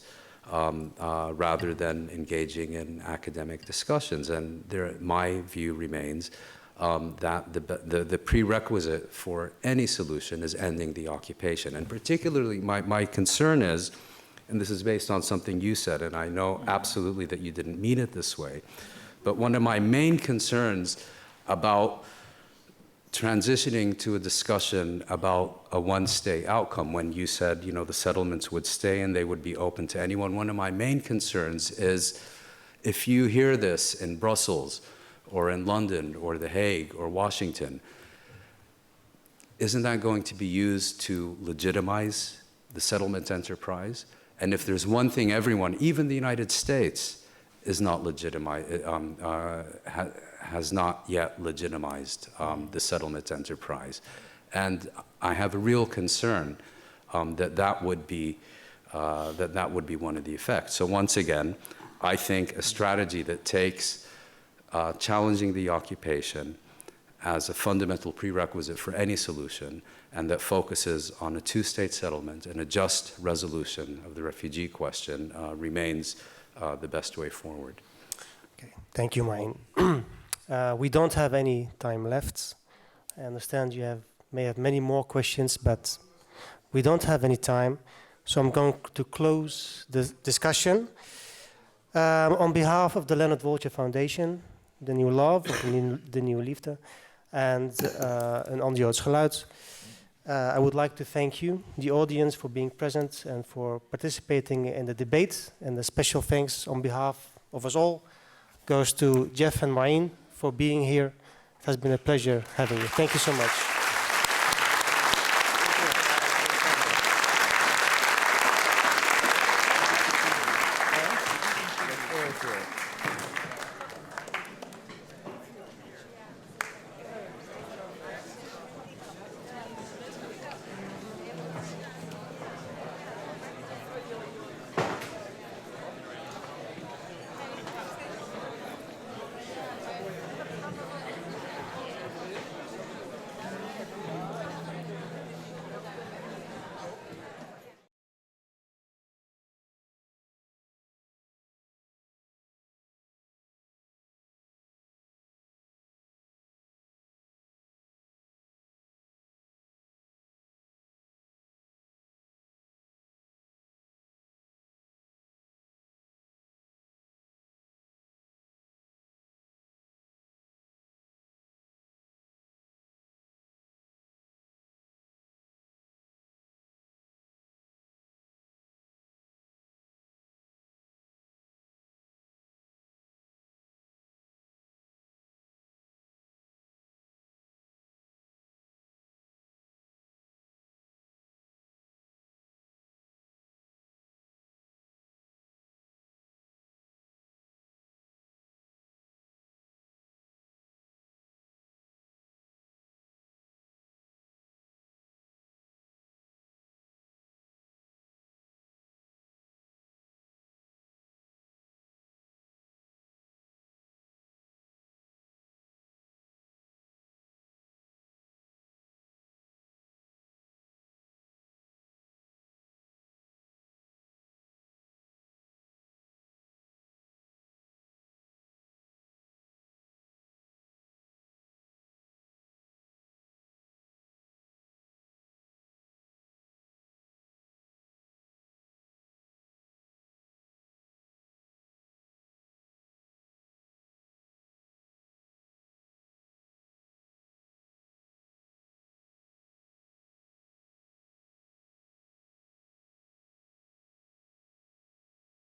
[SPEAKER 5] rather than engaging in academic discussions. And my view remains that the prerequisite for any solution is ending the occupation. And particularly my concern is, and this is based on something you said, and I know absolutely that you didn't mean it this way, but one of my main concerns about transitioning to a discussion about a one-state outcome, when you said, you know, the settlements would stay and they would be open to anyone, one of my main concerns is if you hear this in Brussels or in London or The Hague or Washington, isn't that going to be used to legitimize the settlement enterprise? And if there's one thing everyone, even the United States, is not has not yet legitimized the settlement enterprise. And I have a real concern that would be that would be one of the effects. So once again, I think a strategy that takes challenging the occupation as a fundamental prerequisite for any solution, and that focuses on a two-state settlement and a just resolution of the refugee question remains the best way forward.
[SPEAKER 1] Okay. Thank you, Mouin. We don't have any time left. I understand you may have many more questions, but we don't have any time. So I'm going to close the discussion. On behalf of the Leonard Wooltje Foundation, the New Love, the New Liefde, and On Joods Geluid, I would like to thank you, the audience, for being present and for participating in the debate. And a special thanks on behalf of us all goes to Jeff and Mouin for being here. It has been a pleasure having you. Thank you so much.